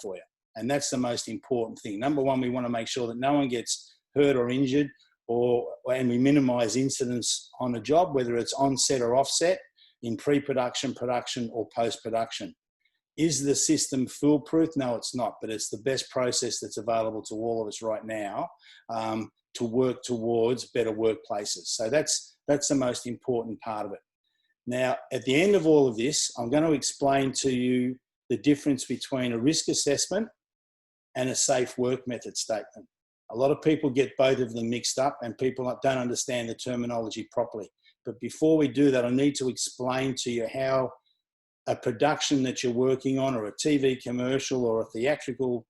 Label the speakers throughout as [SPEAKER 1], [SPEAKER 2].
[SPEAKER 1] for you. And that's the most important thing. Number one, we want to make sure that no one gets hurt or injured, and we minimise incidents on a job, whether it's on-set or off-set, in pre-production, production or post-production. Is the system foolproof? No, it's not, but it's the best process that's available to all of us right now to work towards better workplaces. So that's the most important part of it. Now, at the end of all of this, I'm going to explain to you the difference between a risk assessment and a safe work method statement. A lot of people get both of them mixed up and people don't understand the terminology properly. But before we do that, I need to explain to you how a production that you're working on, or a TV commercial or a theatrical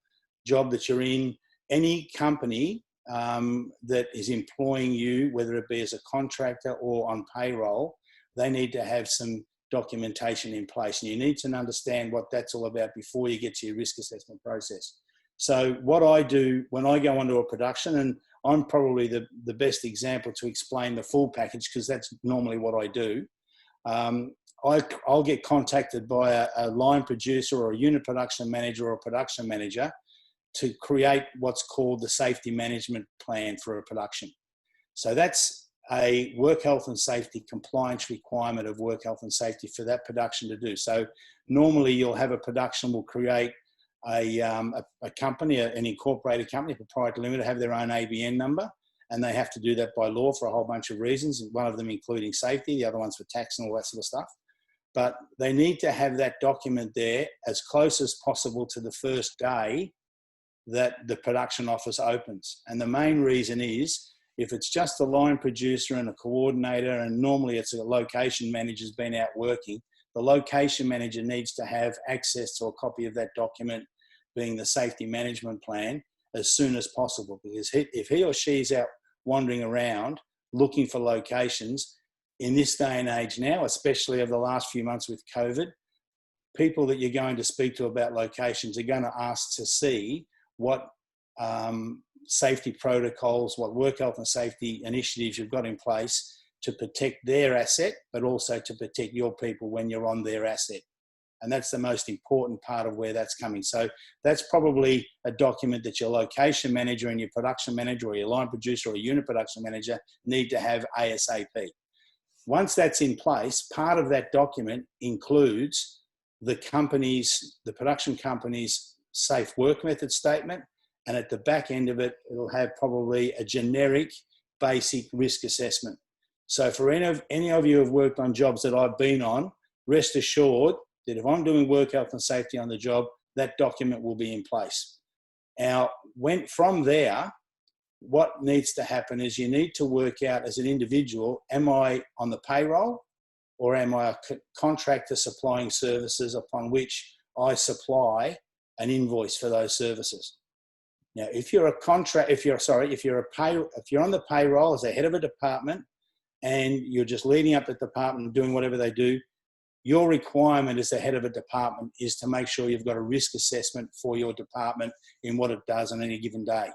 [SPEAKER 1] job that you're in, any company that is employing you, whether it be as a contractor or on payroll, they need to have some documentation in place. And you need to understand what that's all about before you get to your risk assessment process. So what I do when I go onto a production, and I'm probably the best example to explain the full package because that's normally what I do. I'll get contacted by a line producer or a unit production manager or a production manager to create what's called the safety management plan for a production. So that's a work health and safety compliance requirement of work health and safety for that production to do. So normally you'll have a production will create a company, an incorporated company, a proprietary limited, have their own ABN number, and they have to do that by law for a whole bunch of reasons, one of them including safety, the other one's for tax and all that sort of stuff. But they need to have that document there as close as possible to the first day that the production office opens. And the main reason is, if it's just a line producer and a coordinator, and normally it's a location manager's been out working, the location manager needs to have access to a copy of that document, being the safety management plan, as soon as possible. Because if he or she is out wandering around looking for locations, in this day and age now, especially over the last few months with COVID, people that you're going to speak to about locations are going to ask to see what safety protocols, what work health and safety initiatives you've got in place to protect their asset, but also to protect your people when you're on their asset. And that's the most important part of where that's coming. So that's probably a document that your location manager and your production manager or your line producer or unit production manager need to have ASAP. Once that's in place, part of that document includes the production company's safe work method statement, and at the back end of it, it'll have probably a generic basic risk assessment. So for any of you who have worked on jobs that I've been on, rest assured that if I'm doing work health and safety on the job, that document will be in place. Now, from there, what needs to happen is you need to work out as an individual, am I on the payroll or am I a contractor supplying services upon which I supply an invoice for those services? Now, if you're on the payroll as a head of a department and you're just leading up the department and doing whatever they do, your requirement as the head of a department is to make sure you've got a risk assessment for your department in what it does on any given day.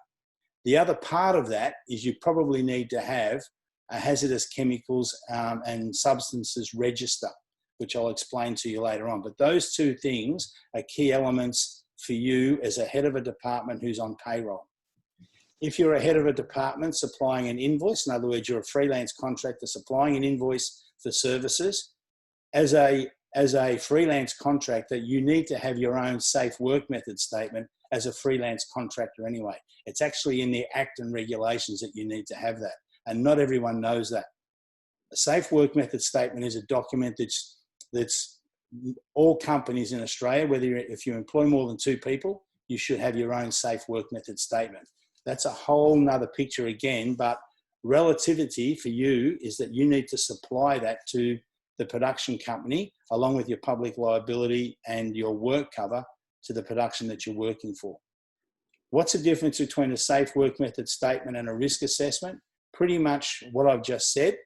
[SPEAKER 1] The other part of that is you probably need to have a hazardous chemicals and substances register, which I'll explain to you later on. But those two things are key elements for you as a head of a department who's on payroll. If you're a head of a department supplying an invoice, in other words, you're a freelance contractor supplying an invoice for services, as a freelance contractor, you need to have your own safe work method statement as a freelance contractor anyway. It's actually in the Act and regulations that you need to have that. And not everyone knows that. A safe work method statement is a document that's all companies in Australia, if you employ more than 2 people, you should have your own safe work method statement. That's a whole nother picture again, but relativity for you is that you need to supply that to the production company along with your public liability and your work cover to the production that you're working for. What's the difference between a safe work method statement and a risk assessment? Pretty much what I've just said,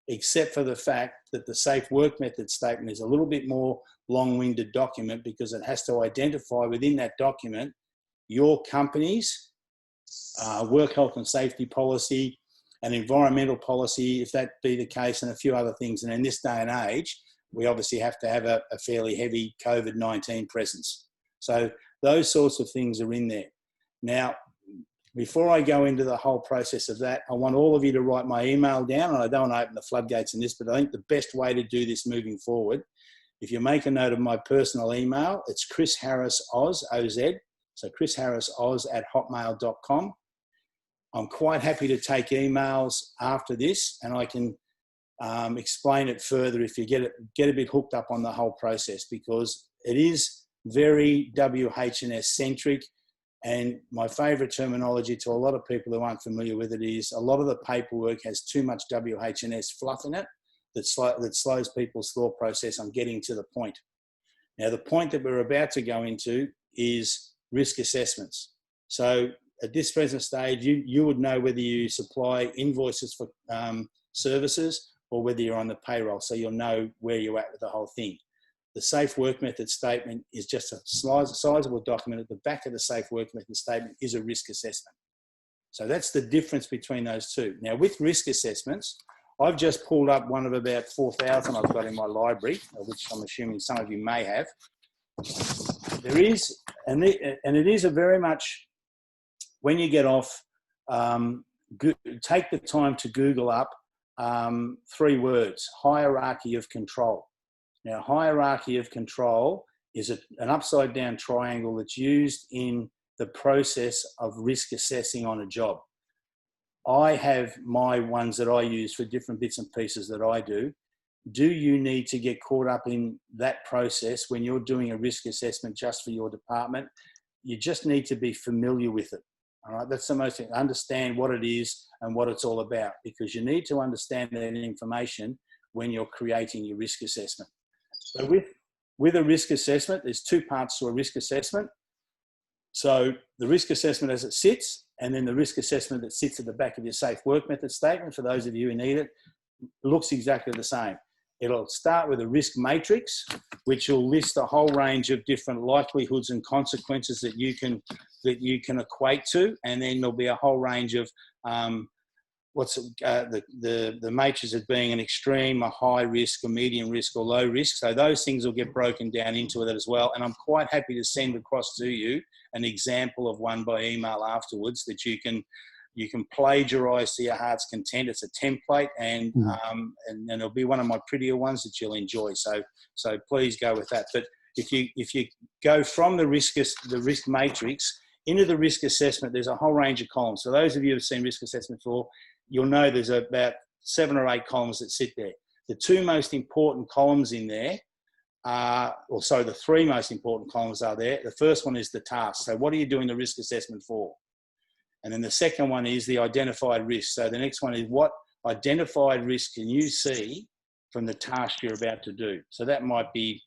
[SPEAKER 1] except for the fact that the safe work method statement is a little bit more long-winded document because it has to identify within that document your company's work health and safety policy, an environmental policy, if that be the case, and a few other things. And in this day and age, we obviously have to have a fairly heavy COVID-19 presence. So Those sorts of things are in there. Now, before I go into the whole process of that, I want all of you to write my email down, and I don't want to open the floodgates in this, but I think the best way to do this moving forward, if you make a note of my personal email, it's Chris Harris Oz, O-Z, so Chris Harris Oz @hotmail.com. I'm quite happy to take emails after this, and I can explain it further if you get a bit hooked up on the whole process, because it is very WH&S centric. And my favourite terminology to a lot of people who aren't familiar with it is a lot of the paperwork has too much WH&S fluff in it that slows people's thought process on getting to the point. Now, the point that we're about to go into is risk assessments. So at this present stage, you would know whether you supply invoices for services or whether you're on the payroll, so you'll know where you're at with the whole thing. The Safe Work Method Statement is just a sizable document. At the back of the Safe Work Method Statement is a risk assessment. So that's the difference between those two. Now, with risk assessments, I've just pulled up one of about 4,000 I've got in my library, which I'm assuming some of you may have. There is, and it is a very much, when you get off, take the time to Google up 3 words: hierarchy of control. Now, hierarchy of control is an upside down triangle that's used in the process of risk assessing on a job. I have my ones that I use for different bits and pieces that I do. Do you need to get caught up in that process when you're doing a risk assessment just for your department? You just need to be familiar with it. All right, that's the most thing. Understand what it is and what it's all about, because you need to understand that information when you're creating your risk assessment. So with a risk assessment, there's 2 parts to a risk assessment. So the risk assessment as it sits, and then the risk assessment that sits at the back of your Safe Work Method Statement, for those of you who need it, looks exactly the same. It'll start with a risk matrix, which will list a whole range of different likelihoods and consequences that you can equate to, and then there'll be a whole range of the matrix as being an extreme, a high risk, a medium risk, or low risk. So those things will get broken down into it as well. And I'm quite happy to send across to you an example of one by email afterwards that you can plagiarize to your heart's content. It's a template, and it'll be one of my prettier ones that you'll enjoy. So please go with that. But if you go from the risk matrix into the risk assessment, there's a whole range of columns. So those of you who've seen risk assessment before, you'll know there's about 7 or 8 columns that sit there. The 2 most important columns in there the 3 most important columns are there. The first one is the task. So what are you doing the risk assessment for? And then the second one is the identified risk. So the next one is, what identified risk can you see from the task you're about to do? So that might be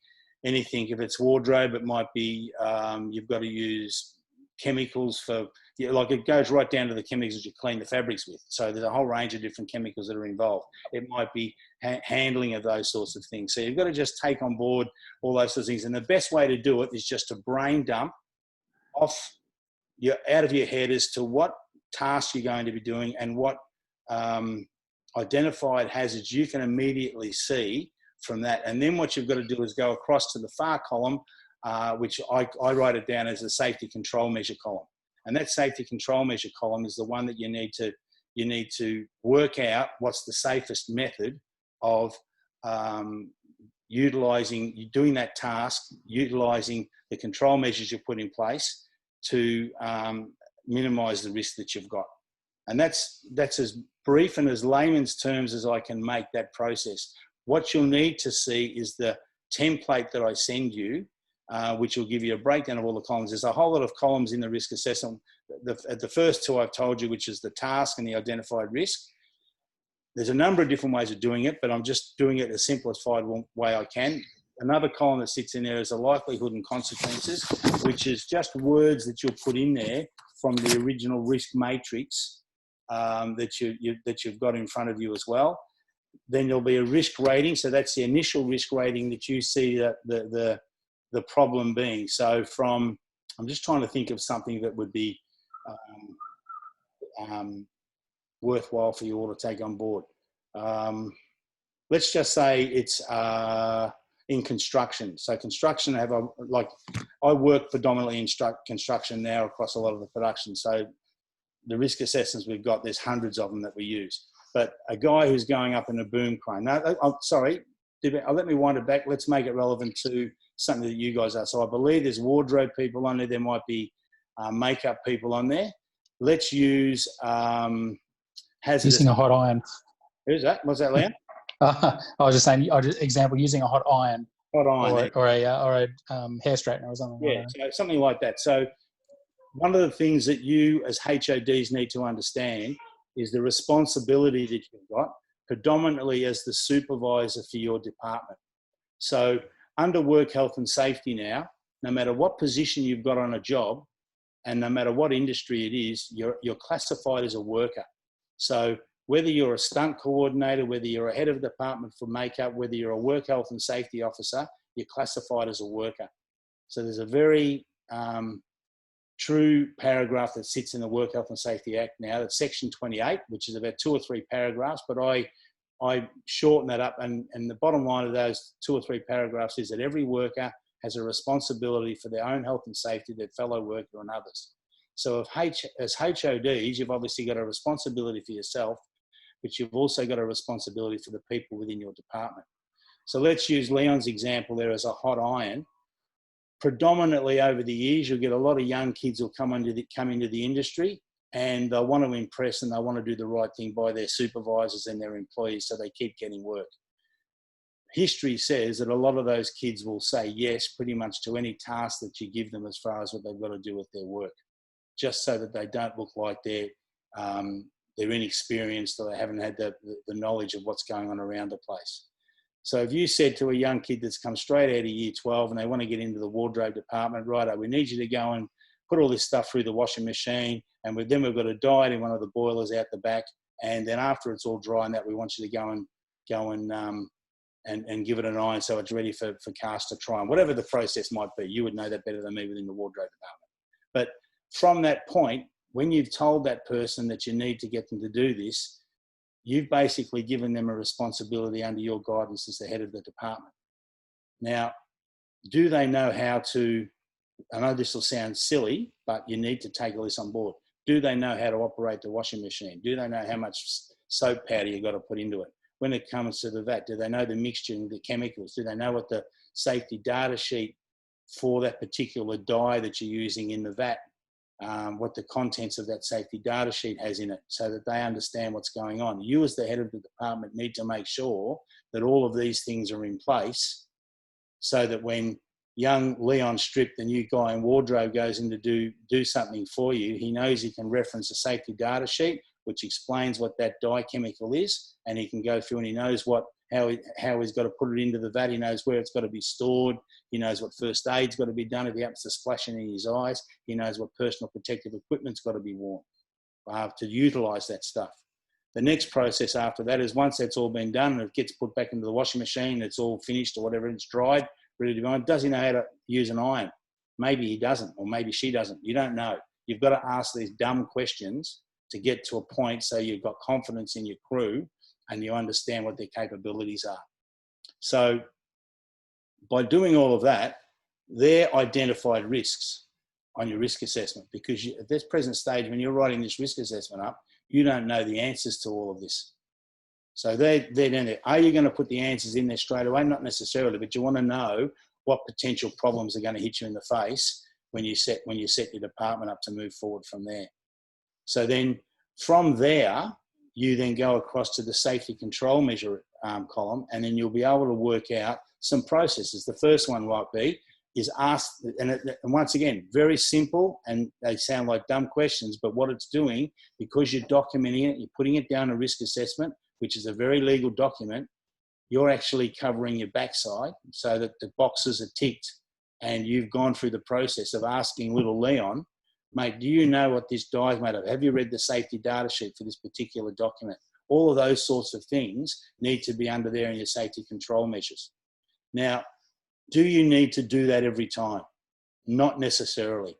[SPEAKER 1] anything. If it's wardrobe, it might be you've got to use chemicals for, like, it goes right down to the chemicals that you clean the fabrics with. So there's a whole range of different chemicals that are involved. It might be handling of those sorts of things. So you've got to just take on board all those sorts of things. And the best way to do it is just to brain dump out of your head as to what tasks you're going to be doing and what identified hazards you can immediately see from that. And then what you've got to do is go across to the far column, which I write it down as the safety control measure column. And that safety control measure column is the one that you need to work out what's the safest method of doing that task, utilising the control measures you put in place to minimise the risk that you've got. And that's as brief and as layman's terms as I can make that process. What you'll need to see is the template that I send you, which will give you a breakdown of all the columns. There's a whole lot of columns in the risk assessment. The first 2 I've told you, which is the task and the identified risk. There's a number of different ways of doing it, but I'm just doing it the simplified way I can. Another column that sits in there is the likelihood and consequences, which is just words that you'll put in there from the original risk matrix that you've got in front of you as well. Then there'll be a risk rating. So that's the initial risk rating that you see the problem being. So I'm just trying to think of something that would be worthwhile for you all to take on board. Let's just say it's in construction. So construction I work predominantly in construction now across a lot of the production. So the risk assessments we've got, there's hundreds of them that we use. But a guy who's going up in a boom crane, let me wind it back. Let's make it relevant to something that you guys are. So I believe there's wardrobe people on there. There might be makeup people on there. Let's use hazardous.
[SPEAKER 2] Using a hot iron.
[SPEAKER 1] Who's that? Was that Leon?
[SPEAKER 2] I was just saying, example, using a hot iron.
[SPEAKER 1] Hot iron.
[SPEAKER 2] Or a hair straightener or something like that.
[SPEAKER 1] Yeah, so something like that. So one of the things that you as HODs need to understand is the responsibility that you've got, predominantly as the supervisor for your department. So under work health and safety now, no matter what position you've got on a job and no matter what industry it is, you're classified as a worker. So whether you're a stunt coordinator, whether you're a head of department for makeup, whether you're a work health and safety officer, you're classified as a worker. So there's a very true paragraph that sits in the Work Health and Safety Act now, that's section 28, which is about 2 or 3 paragraphs, but I shorten that up, and the bottom line of those 2 or 3 paragraphs is that every worker has a responsibility for their own health and safety, their fellow worker and others. So as HODs, you've obviously got a responsibility for yourself, but you've also got a responsibility for the people within your department. So let's use Leon's example there as a hot iron. Predominantly over the years, you'll get a lot of young kids who'll come into the industry and they'll want to impress and they'll want to do the right thing by their supervisors and their employees, so they keep getting work. History says that a lot of those kids will say yes pretty much to any task that you give them as far as what they've got to do with their work, just so that they don't look like they're inexperienced or they haven't had the knowledge of what's going on around the place. So if you said to a young kid that's come straight out of year 12 and they want to get into the wardrobe department, righto, we need you to go and put all this stuff through the washing machine, and then we've got to dye it in one of the boilers out the back, and then after it's all dry and that, we want you to go and give it an iron so it's ready for cast to try, and whatever the process might be. You would know that better than me within the wardrobe department. But from that point, when you've told that person that you need to get them to do this, you've basically given them a responsibility under your guidance as the head of the department. Now, do they know how to, I know this will sound silly, but you need to take all this on board. Do they know how to operate the washing machine? Do they know how much soap powder you've got to put into it? When it comes to the vat, do they know the mixture and the chemicals? Do they know what the safety data sheet for that particular dye that you're using in the vat, what the contents of that safety data sheet has in it, so that they understand what's going on? You as the head of the department need to make sure that all of these things are in place, so that when young Leon Strip, the new guy in wardrobe, goes in to do something for you, he knows he can reference a safety data sheet which explains what that dye chemical is, and he can go through and he knows how he's got to put it into the vat. He knows where it's got to be stored. He knows what first aid's got to be done if he happens to splash it in his eyes. He knows what personal protective equipment's got to be worn to utilise that stuff. The next process after that is, once that's all been done and it gets put back into the washing machine, it's all finished or whatever, it's dried, ready to go on, does he know how to use an iron? Maybe he doesn't, or maybe she doesn't. You don't know. You've got to ask these dumb questions to get to a point so you've got confidence in your crew and you understand what their capabilities are. So by doing all of that, they're identified risks on your risk assessment, because at this present stage, when you're writing this risk assessment up, you don't know the answers to all of this. So they're down there. Are you going to put the answers in there straight away? Not necessarily, but you want to know what potential problems are going to hit you in the face when you set your department up to move forward from there. So then from there, you then go across to the safety control measure column, and then you'll be able to work out some processes. The first one might be is ask, and once again, very simple, and they sound like dumb questions, but what it's doing, because you're documenting it, you're putting it down a risk assessment, which is a very legal document, you're actually covering your backside so that the boxes are ticked, and you've gone through the process of asking little Leon, mate, do you know what this dye is made of? Have you read the safety data sheet for this particular document? All of those sorts of things need to be under there in your safety control measures. Now, do you need to do that every time? Not necessarily.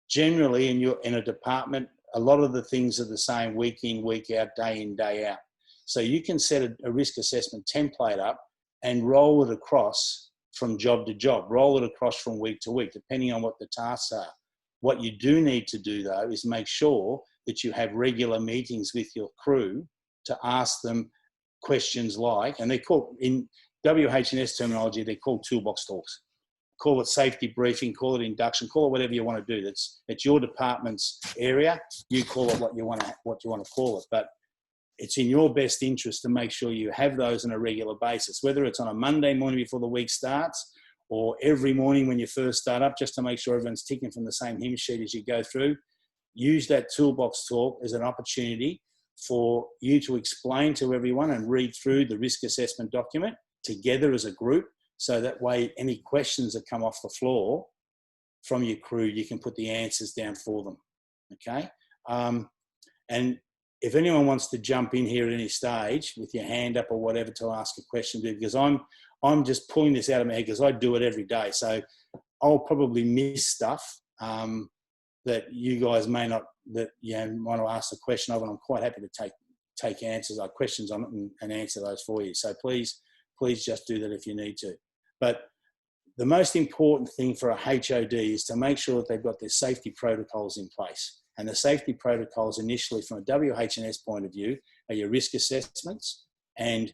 [SPEAKER 1] Generally, in a department, a lot of the things are the same week in, week out, day in, day out. So you can set a risk assessment template up and roll it across from job to job. Roll it across from week to week, depending on what the tasks are. What you do need to do, though, is make sure that you have regular meetings with your crew to ask them questions like, and they're called, in WH&S terminology, they're called toolbox talks. Call it safety briefing, call it induction, call it whatever you want to do. It's your department's area. You call it what you want to call it. But it's in your best interest to make sure you have those on a regular basis, whether it's on a Monday morning before the week starts or every morning when you first start up, just to make sure everyone's ticking from the same hymn sheet as you go through. Use that toolbox talk as an opportunity for you to explain to everyone and read through the risk assessment document together as a group. So that way, any questions that come off the floor from your crew, you can put the answers down for them, okay? And if anyone wants to jump in here at any stage with your hand up or whatever to ask a question, because I'm just pulling this out of my head because I do it every day. So I'll probably miss stuff that you guys may not, that you know, want to ask a question of, and I'm quite happy to take answers, like questions on it and answer those for you. So please just do that if you need to. But the most important thing for a HOD is to make sure that they've got their safety protocols in place. And the safety protocols initially from a WH&S point of view are your risk assessments. And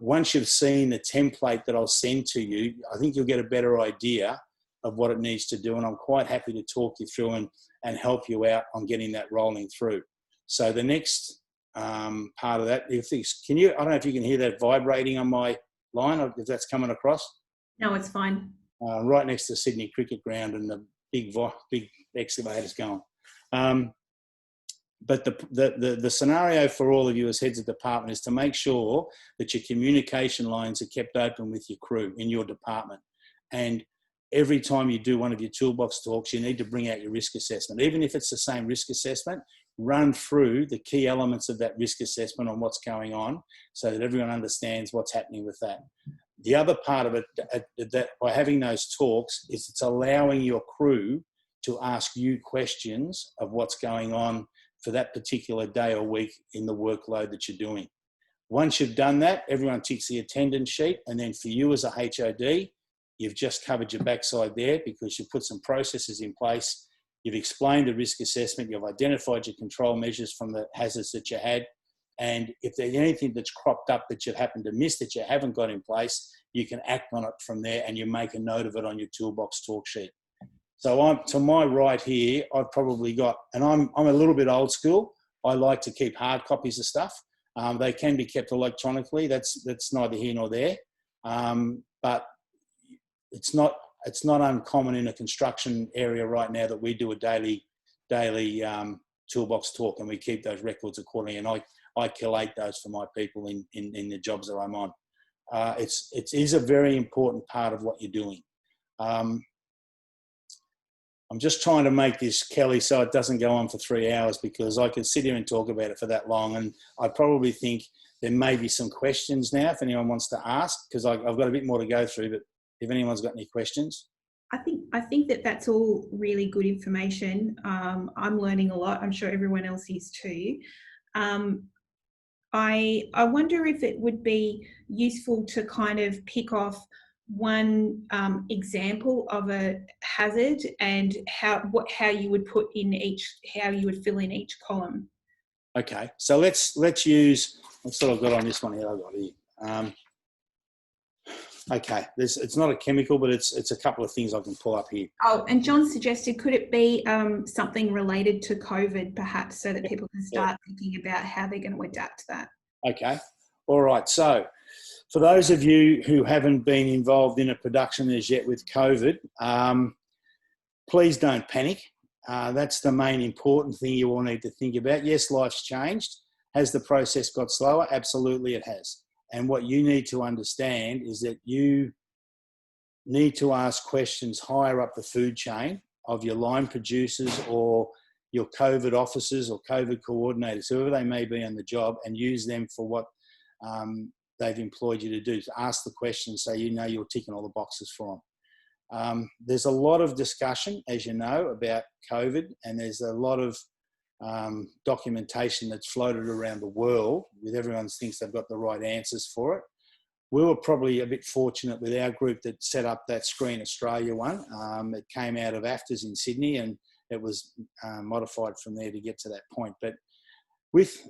[SPEAKER 1] once you've seen the template that I'll send to you, I think you'll get a better idea of what it needs to do. And I'm quite happy to talk you through and help you out on getting that rolling through. So the next part of that, I don't know if you can hear that vibrating on my line, if that's coming across.
[SPEAKER 3] No, it's fine.
[SPEAKER 1] Right next to the Sydney Cricket Ground and the big excavators going. But the scenario for all of you as heads of department is to make sure that your communication lines are kept open with your crew in your department. And every time you do one of your toolbox talks, you need to bring out your risk assessment. Even if it's the same risk assessment, run through the key elements of that risk assessment on what's going on so that everyone understands what's happening with that. The other part of it, that by having those talks, is it's allowing your crew to ask you questions of what's going on for that particular day or week in the workload that you're doing. Once you've done that, everyone ticks the attendance sheet, and then for you as a HOD, you've just covered your backside there because you've put some processes in place. You've explained the risk assessment. You've identified your control measures from the hazards that you had. And if there's anything that's cropped up that you've happened to miss that you haven't got in place, you can act on it from there and you make a note of it on your toolbox talk sheet. So to my right here, I've probably got, and I'm a little bit old school. I like to keep hard copies of stuff. They can be kept electronically. That's neither here nor there. But it's not uncommon in a construction area right now that we do a daily toolbox talk, and we keep those records accordingly. And I collate those for my people in the jobs that I'm on. It is a very important part of what you're doing. I'm just trying to make this, Kelly, so it doesn't go on for 3 hours, because I could sit here and talk about it for that long. And I probably think there may be some questions now if anyone wants to ask, because I've got a bit more to go through, but if anyone's got any questions.
[SPEAKER 3] I think that's all really good information. I'm learning a lot. I'm sure everyone else is too. I wonder if it would be useful to kind of pick off one example of a hazard and how you would put in how you would fill in each column.
[SPEAKER 1] Okay, so let's use, that's what I've got on this one here. I've got here. Okay, it's not a chemical, but it's a couple of things I can pull up here.
[SPEAKER 3] Oh, and John suggested, could it be something related to COVID, perhaps, so that people can start thinking about how they're going to adapt to that? Okay,
[SPEAKER 1] all right. So for those of you who haven't been involved in a production as yet with COVID, please don't panic. That's the main important thing you all need to think about. Yes, life's changed. Has the process got slower? Absolutely it has. And what you need to understand is that you need to ask questions higher up the food chain of your line producers or your COVID officers or COVID coordinators, whoever they may be on the job, and use them for what they've employed you to do. To ask the questions so you know you're ticking all the boxes for them. There's a lot of discussion, as you know, about COVID, and there's a lot of documentation that's floated around the world with everyone thinks they've got the right answers for it. we were probably a bit fortunate with our group that set up that Screen Australia one. It came out of AFTAs in Sydney, and it was modified from there to get to that point. But with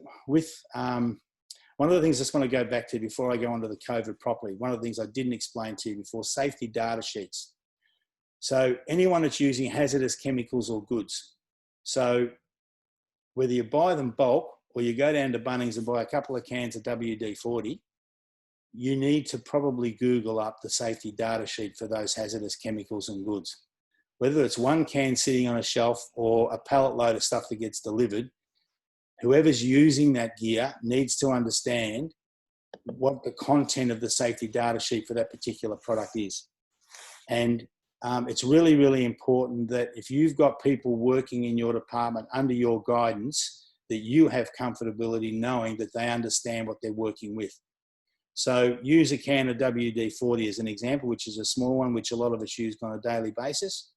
[SPEAKER 1] one of the things I just want to go back to before I go on to the COVID properly, one of the things I didn't explain to you before, safety data sheets. So anyone that's using hazardous chemicals or goods. So whether you buy them bulk or you go down to Bunnings and buy a couple of cans of WD-40, you need to probably Google up the safety data sheet for those hazardous chemicals and goods. Whether it's one can sitting on a shelf or a pallet load of stuff that gets delivered, whoever's using that gear needs to understand what the content of the safety data sheet for that particular product is. And it's really, really important that if you've got people working in your department under your guidance, that you have comfortability knowing that they understand what they're working with. So use a can of WD-40 as an example, which is a small one, which a lot of us use on a daily basis.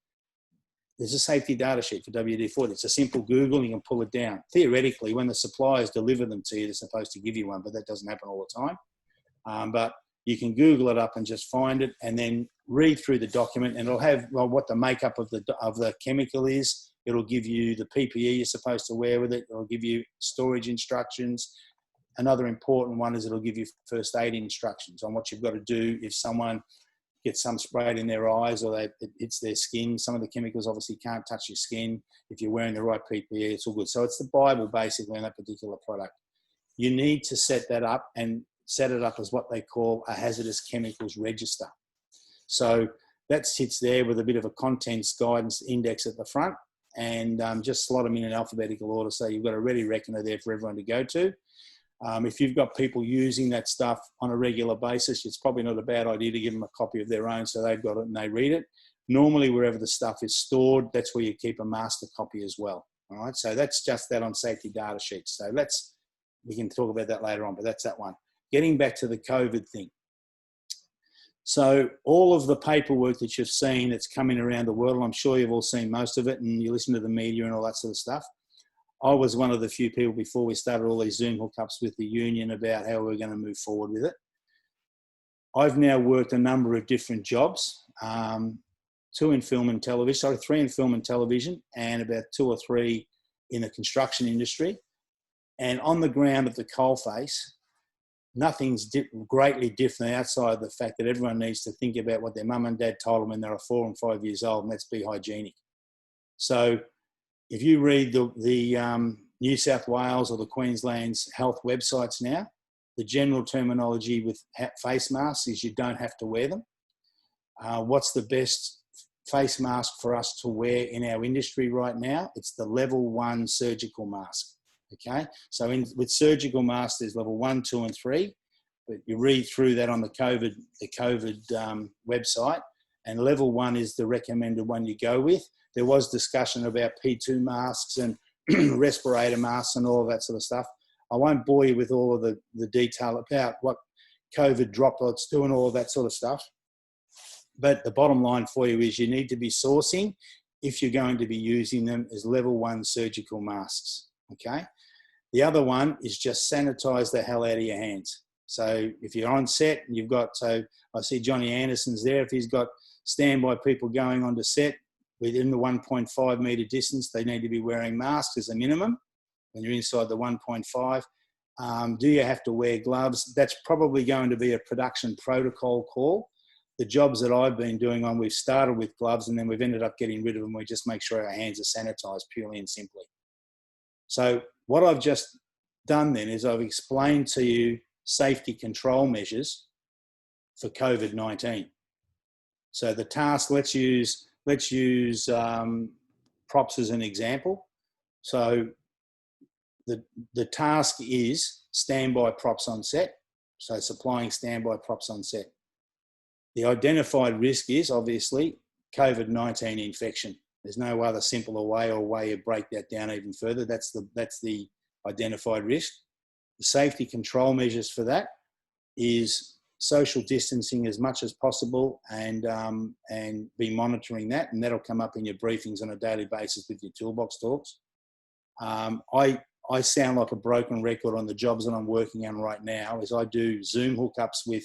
[SPEAKER 1] There's a safety data sheet for WD-40. It's a simple Google, you can pull it down. Theoretically, when the suppliers deliver them to you, they're supposed to give you one, but that doesn't happen all the time. But you can Google it up and just find it and then read through the document, and it'll have what the makeup of the chemical is. It'll give you the PPE you're supposed to wear with it. It'll give you storage instructions. Another important one is it'll give you first aid instructions on what you've got to do if someone gets some sprayed in their eyes or it hits their skin. Some of the chemicals obviously can't touch your skin. If you're wearing the right PPE, it's all good. So it's the Bible basically on that particular product. You need to set that up and set it up as what they call a hazardous chemicals register. So that sits there with a bit of a contents guidance index at the front, and just slot them in alphabetical order so you've got a ready reckoner there for everyone to go to. If you've got people using that stuff on a regular basis, it's probably not a bad idea to give them a copy of their own so they've got it and they read it. Normally, wherever the stuff is stored, that's where you keep a master copy as well. All right, so that's just that on safety data sheets. So we can talk about that later on, but that's that one. Getting back to the COVID thing. So all of the paperwork that you've seen that's coming around the world, I'm sure you've all seen most of it and you listen to the media and all that sort of stuff. I was one of the few people before we started all these Zoom hookups with the union about how we're going to move forward with it. I've now worked a number of different jobs, 3 in film and television, and about 2 or 3 in the construction industry. And on the ground at the coalface, nothing's greatly different outside of the fact that everyone needs to think about what their mum and dad told them when they were 4 and 5 years old, and that's be hygienic. So if you read the New South Wales or the Queensland's health websites now, the general terminology with face masks is you don't have to wear them. What's the best face mask for us to wear in our industry right now? It's the level 1 surgical mask. Okay, so with surgical masks, there's level 1, 2, and 3. But you read through that on the COVID website, and level 1 is the recommended one you go with. There was discussion about P2 masks and respirator masks and all of that sort of stuff. I won't bore you with all of the detail about what COVID droplets do and all of that sort of stuff. But the bottom line for you is you need to be sourcing, if you're going to be using them, as level 1 surgical masks. Okay. The other one is just sanitize the hell out of your hands. So if you're on set and you've got, so I see Johnny Anderson's there, if he's got standby people going onto set within the 1.5 metre distance, they need to be wearing masks as a minimum when you're inside the 1.5. Do you have to wear gloves? That's probably going to be a production protocol call. The jobs that I've been doing on, we've started with gloves and then we've ended up getting rid of them. We just make sure our hands are sanitised purely and simply. So what I've just done then is I've explained to you safety control measures for COVID-19. So the task, let's use props as an example. So the task is standby props on set. So supplying standby props on set. The identified risk is obviously COVID-19 infection. There's no other simpler way or way you break that down even further. That's the identified risk. The safety control measures for that is social distancing as much as possible and be monitoring that, and that'll come up in your briefings on a daily basis with your toolbox talks. I sound like a broken record on the jobs that I'm working on right now, as I do Zoom hookups with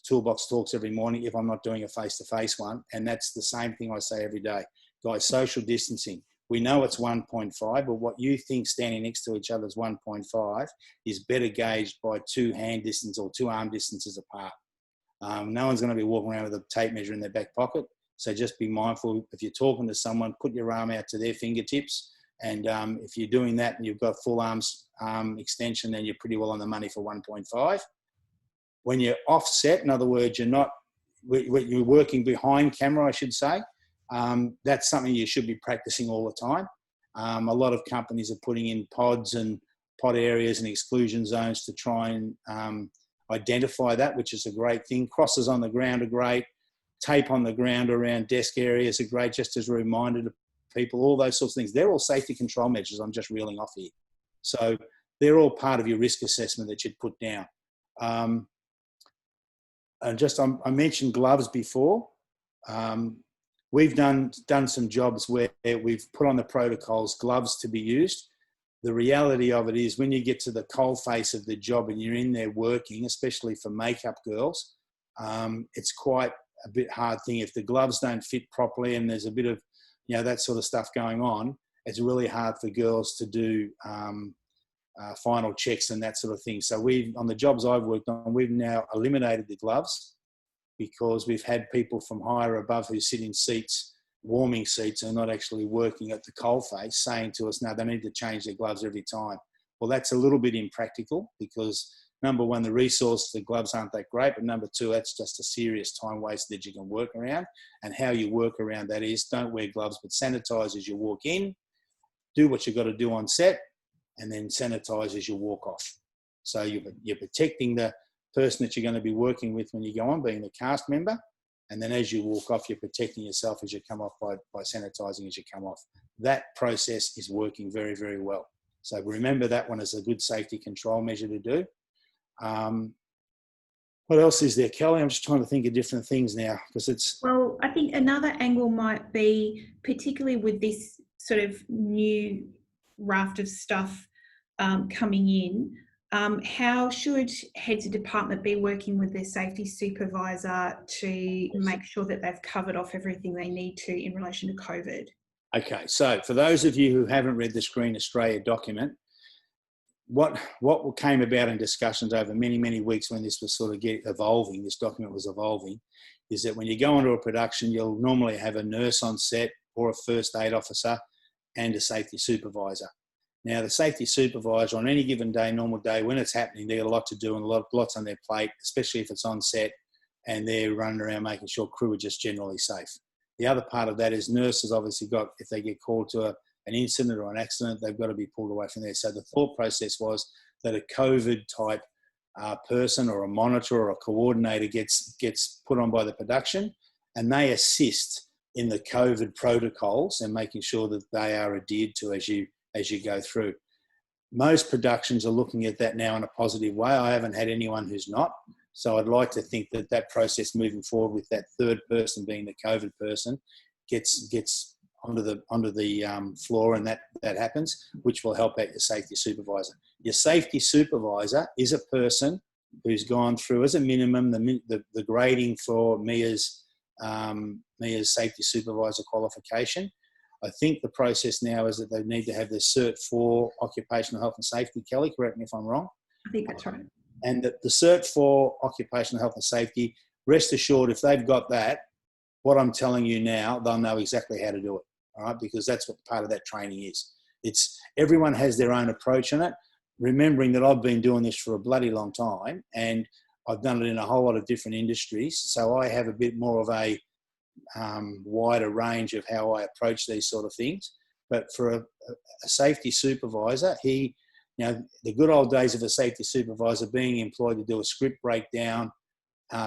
[SPEAKER 1] toolbox talks every morning if I'm not doing a face-to-face one. And that's the same thing I say every day. Guys, social distancing. We know it's 1.5, but what you think standing next to each other is 1.5 is better gauged by 2 hand distance or 2 arm distances apart. No one's going to be walking around with a tape measure in their back pocket. So just be mindful. If you're talking to someone, put your arm out to their fingertips. And if you're doing that and you've got full arm extension, then you're pretty well on the money for 1.5. When you're offset, in other words, you're working behind camera, I should say, that's something you should be practicing all the time. A lot of companies are putting in pods and pod areas and exclusion zones to try and identify that, which is a great thing. Crosses on the ground are great. Tape on the ground around desk areas are great, just as a reminder to people, all those sorts of things. They're all safety control measures I'm just reeling off here. So they're all part of your risk assessment that you'd put down. And I mentioned gloves before. We've done some jobs where we've put on the protocols, gloves to be used. The reality of it is when you get to the cold face of the job and you're in there working, especially for makeup girls, it's quite a bit hard thing. If the gloves don't fit properly and there's a bit of, that sort of stuff going on, it's really hard for girls to do final checks and that sort of thing. So on the jobs I've worked on, we've now eliminated the gloves because we've had people from higher above who sit in seats, warming seats, and not actually working at the cold face, saying to us, no, they need to change their gloves every time. Well, that's a little bit impractical because, number one, the resource, the gloves aren't that great, but number two, that's just a serious time waste that you can work around. And how you work around that is don't wear gloves, but sanitize as you walk in, do what you've got to do on set, and then sanitize as you walk off. So you're protecting the person that you're going to be working with when you go on, being the cast member. And then as you walk off, you're protecting yourself as you come off by sanitizing as you come off. That process is working very, very well. So remember that one as a good safety control measure to do. What else is there, Kelly? I'm just trying to think of different things now because it's...
[SPEAKER 3] Well, I think another angle might be, particularly with this sort of new raft of stuff coming in, how should heads of department be working with their safety supervisor to make sure that they've covered off everything they need to in relation to COVID?
[SPEAKER 1] Okay, so for those of you who haven't read the Screen Australia document, what came about in discussions over many, many weeks when this was sort of evolving, this document was evolving, is that when you go into a production, you'll normally have a nurse on set or a first aid officer and a safety supervisor. Now, the safety supervisor on any given day, normal day, when it's happening, they've got a lot to do and lots on their plate, especially if it's on set and they're running around making sure crew are just generally safe. The other part of that is nurses obviously if they get called to an incident or an accident, they've got to be pulled away from there. So the thought process was that a COVID type person or a monitor or a coordinator gets put on by the production and they assist in the COVID protocols and making sure that they are adhered to as you go through. Most productions are looking at that now in a positive way. I haven't had anyone who's not. So I'd like to think that process moving forward with that third person being the COVID person gets onto the floor and that happens, which will help out your safety supervisor. Your safety supervisor is a person who's gone through, as a minimum, the grading for MIA's safety supervisor qualification. I think the process now is that they need to have their Cert 4 Occupational Health and Safety. Kelly, correct me if I'm wrong.
[SPEAKER 3] I think that's right.
[SPEAKER 1] And the Cert 4 Occupational Health and Safety, rest assured, if they've got that, what I'm telling you now, they'll know exactly how to do it, all right? Because that's what part of that training is. Everyone has their own approach on it, remembering that I've been doing this for a bloody long time and I've done it in a whole lot of different industries. So I have a bit more of a wider range of how I approach these sort of things. But for a safety supervisor, the good old days of a safety supervisor being employed to do a script breakdown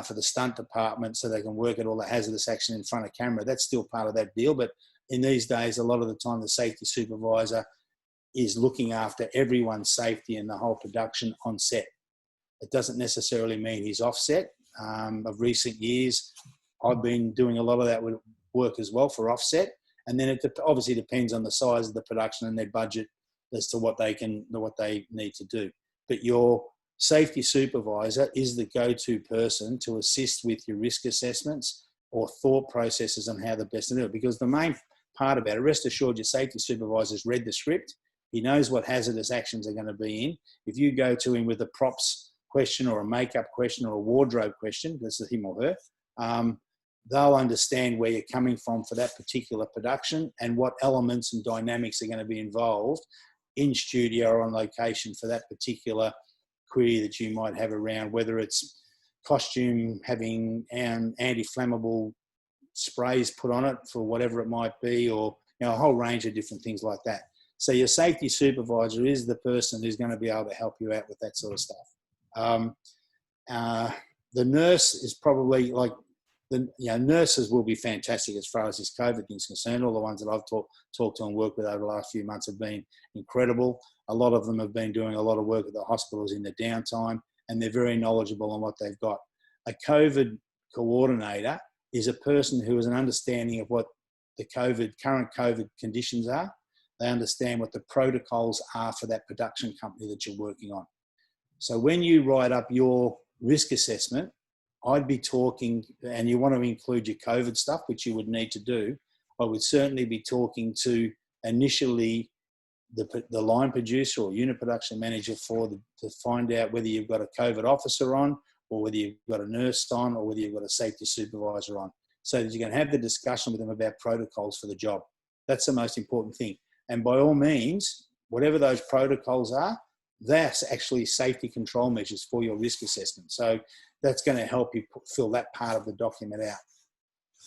[SPEAKER 1] for the stunt department so they can work at all the hazardous action in front of camera, that's still part of that deal. But in these days, a lot of the time, the safety supervisor is looking after everyone's safety and the whole production on set. It doesn't necessarily mean he's offset. Of recent years, I've been doing a lot of that work as well for offset. And then it obviously depends on the size of the production and their budget as to what they need to do. But your Safety Supervisor is the go-to person to assist with your risk assessments or thought processes on how the best to do it. Because the main part about it, rest assured your Safety Supervisor's read the script. He knows what hazardous actions are going to be in. If you go to him with a props question or a makeup question or a wardrobe question, this is him or her, they'll understand where you're coming from for that particular production and what elements and dynamics are going to be involved in studio or on location for that particular query that you might have around, whether it's costume having anti-flammable sprays put on it for whatever it might be, or a whole range of different things like that. So your Safety Supervisor is the person who's going to be able to help you out with that sort of stuff. The nurse is probably like, nurses will be fantastic as far as this COVID thing is concerned. All the ones that I've talked to and worked with over the last few months have been incredible. A lot of them have been doing a lot of work at the hospitals in the downtime, and they're very knowledgeable on what they've got. A COVID coordinator is a person who has an understanding of what the current COVID conditions are. They understand what the protocols are for that production company that you're working on. So when you write up your risk assessment, I'd be talking, and you want to include your COVID stuff, which you would need to do. I would certainly be talking to initially the line producer or unit production manager to find out whether you've got a COVID officer on, or whether you've got a nurse on, or whether you've got a safety supervisor on, so that you can have the discussion with them about protocols for the job. That's the most important thing. And by all means, whatever those protocols are, that's actually safety control measures for your risk assessment. So that's going to help you fill that part of the document out.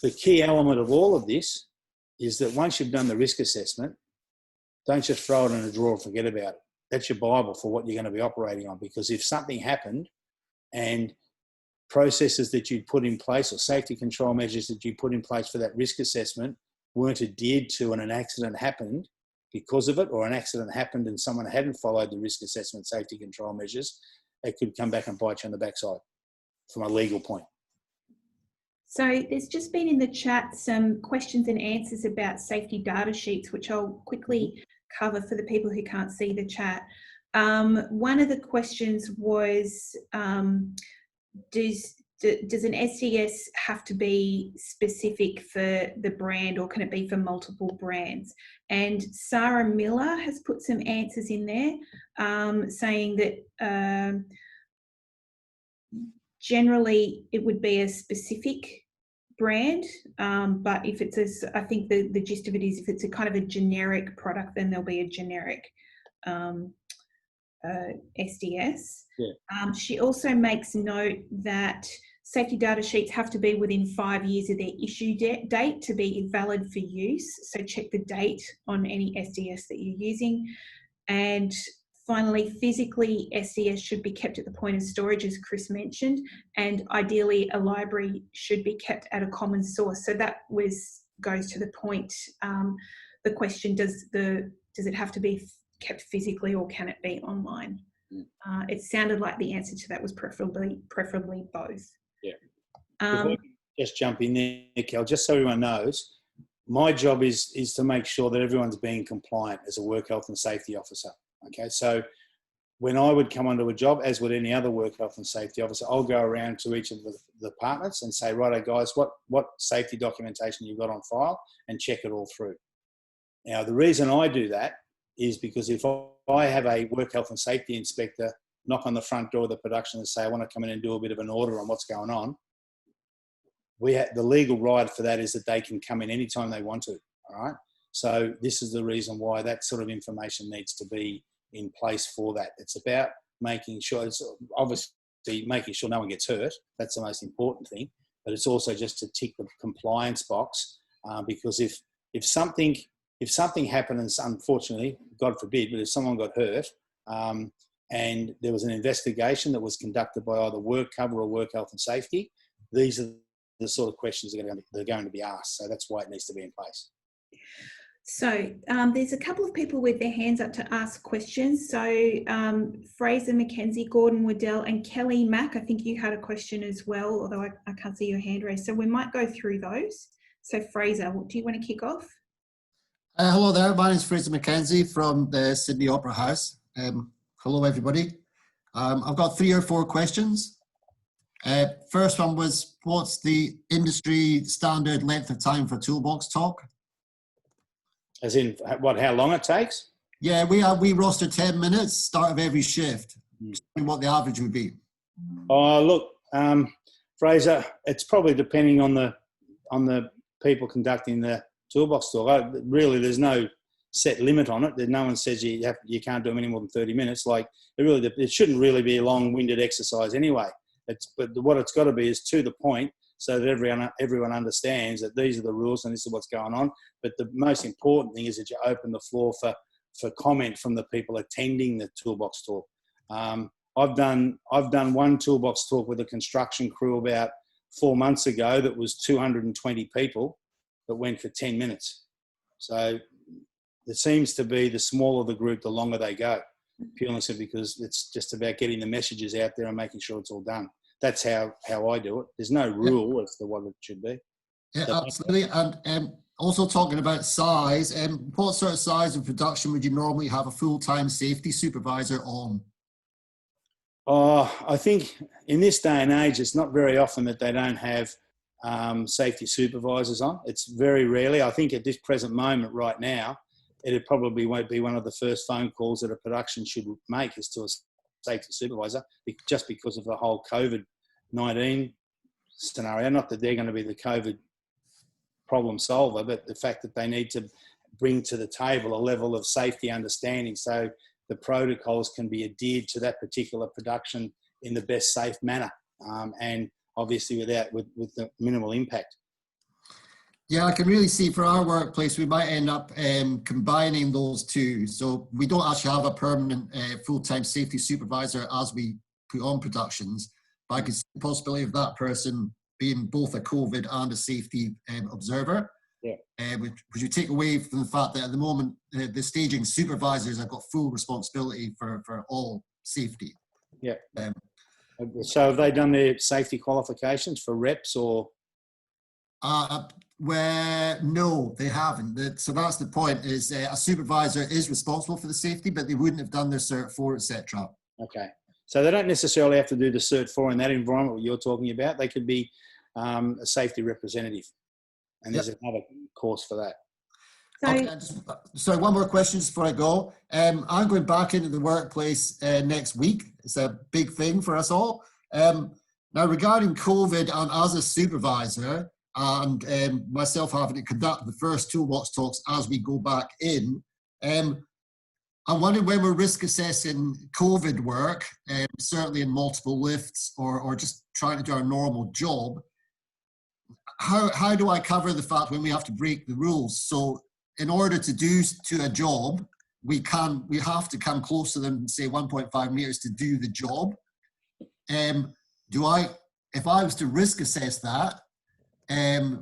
[SPEAKER 1] The key element of all of this is that once you've done the risk assessment, don't just throw it in a drawer and forget about it. That's your Bible for what you're going to be operating on. Because if something happened and processes that you'd put in place or safety control measures that you put in place for that risk assessment weren't adhered to and an accident happened because of it, or an accident happened and someone hadn't followed the risk assessment safety control measures, it could come back and bite you on the backside from a legal point.
[SPEAKER 3] So there's just been in the chat some questions and answers about safety data sheets, which I'll quickly cover for the people who can't see the chat. One of the questions was, does an SDS have to be specific for the brand, or can it be for multiple brands? And Sarah Miller has put some answers in there, saying that generally it would be a specific brand, but if it's I think the gist of it is if it's a kind of a generic product, then there'll be a generic SDS. Yeah. She also makes note that safety data sheets have to be within 5 years of their issue date to be valid for use. So check the date on any SDS that you're using. And finally, physically, SDS should be kept at the point of storage, as Chris mentioned, and ideally a library should be kept at a common source. So that goes to the point. The question, does it have to be kept physically, or can it be online? It sounded like the answer to that was preferably both.
[SPEAKER 1] Yeah. If I just jump in there, Kel, just so everyone knows, my job is to make sure that everyone's being compliant as a work health and safety officer. Okay, so when I would come onto a job, as would any other work health and safety officer, I'll go around to each of the departments and say, righto guys, what safety documentation you've got on file, and check it all through. Now, the reason I do that is because if I have a work health and safety inspector knock on the front door of the production and say, I want to come in and do a bit of an order on what's going on, the legal right for that is that they can come in anytime they want to, all right? So this is the reason why that sort of information needs to be in place for that. It's about making sure, it's obviously making sure no one gets hurt. That's the most important thing. But it's also just to tick the compliance box, because if something happened, and unfortunately, God forbid, but if someone got hurt and there was an investigation that was conducted by either work cover or work health and safety, these are the sort of questions that are going to be asked. So that's why it needs to be in place.
[SPEAKER 3] So there's a couple of people with their hands up to ask questions. So Fraser McKenzie, Gordon Waddell and Kelly Mack, I think you had a question as well, although I can't see your hand raised. So we might go through those. So Fraser, do you want to kick off?
[SPEAKER 4] Hello there, my name is Fraser McKenzie from the Sydney Opera House. Hello everybody. I've got 3 or 4 questions. First one was, what's the industry standard length of time for toolbox talk?
[SPEAKER 1] As in, what? How long it takes?
[SPEAKER 4] Yeah, we roster 10 minutes, start of every shift. And what the average would be.
[SPEAKER 1] Oh, look, Fraser, it's probably depending on the people conducting the toolbox talk. Really, there's no set limit on it. No one says you can't do them any more than 30 minutes. Like it shouldn't really be a long-winded exercise anyway. But what it's got to be is to the point, so that everyone understands that these are the rules and this is what's going on. But the most important thing is that you open the floor for comment from the people attending the toolbox talk. I've done one toolbox talk with a construction crew about 4 months ago that was 220 people that went for 10 minutes. So it seems to be the smaller the group, the longer they go, purely because it's just about getting the messages out there and making sure it's all done. That's how I do it. There's no rule as to what it should be.
[SPEAKER 4] Yeah, absolutely. And also talking about size, what sort of size of production would you normally have a full-time safety supervisor on?
[SPEAKER 1] I think in this day and age, it's not very often that they don't have safety supervisors on. It's very rarely. I think at this present moment right now, it probably won't be one of the first phone calls that a production should make is to a safety supervisor, just because of the whole COVID-19 scenario. Not that they're going to be the COVID problem solver, but the fact that they need to bring to the table a level of safety understanding so the protocols can be adhered to that particular production in the best safe manner, and obviously with the minimal impact.
[SPEAKER 4] Yeah, I can really see for our workplace, we might end up combining those two. So we don't actually have a permanent full-time safety supervisor as we put on productions, but I can see the possibility of that person being both a COVID and a safety observer.
[SPEAKER 1] Yeah.
[SPEAKER 4] Which you take away from the fact that at the moment, the staging supervisors have got full responsibility for all safety.
[SPEAKER 1] Yeah. So have they done their safety qualifications for reps or?
[SPEAKER 4] Where no, they haven't. So that's the point. Is a supervisor is responsible for the safety, but they wouldn't have done their Cert 4, etc.
[SPEAKER 1] Okay. So they don't necessarily have to do the Cert 4 in that environment what you're talking about. They could be a safety representative. And there's another course for that.
[SPEAKER 4] So one more question before I go. I'm going back into the workplace next week. It's a big thing for us all. Now, regarding COVID and as a supervisor and myself having to conduct the first toolbox talks as we go back in, I'm wondering when we're risk assessing COVID work, certainly in multiple lifts or just trying to do our normal job, how do I cover the fact when we have to break the rules? So in order to do to a job, we have to come close to them, say 1.5 meters to do the job. If I was to risk assess that,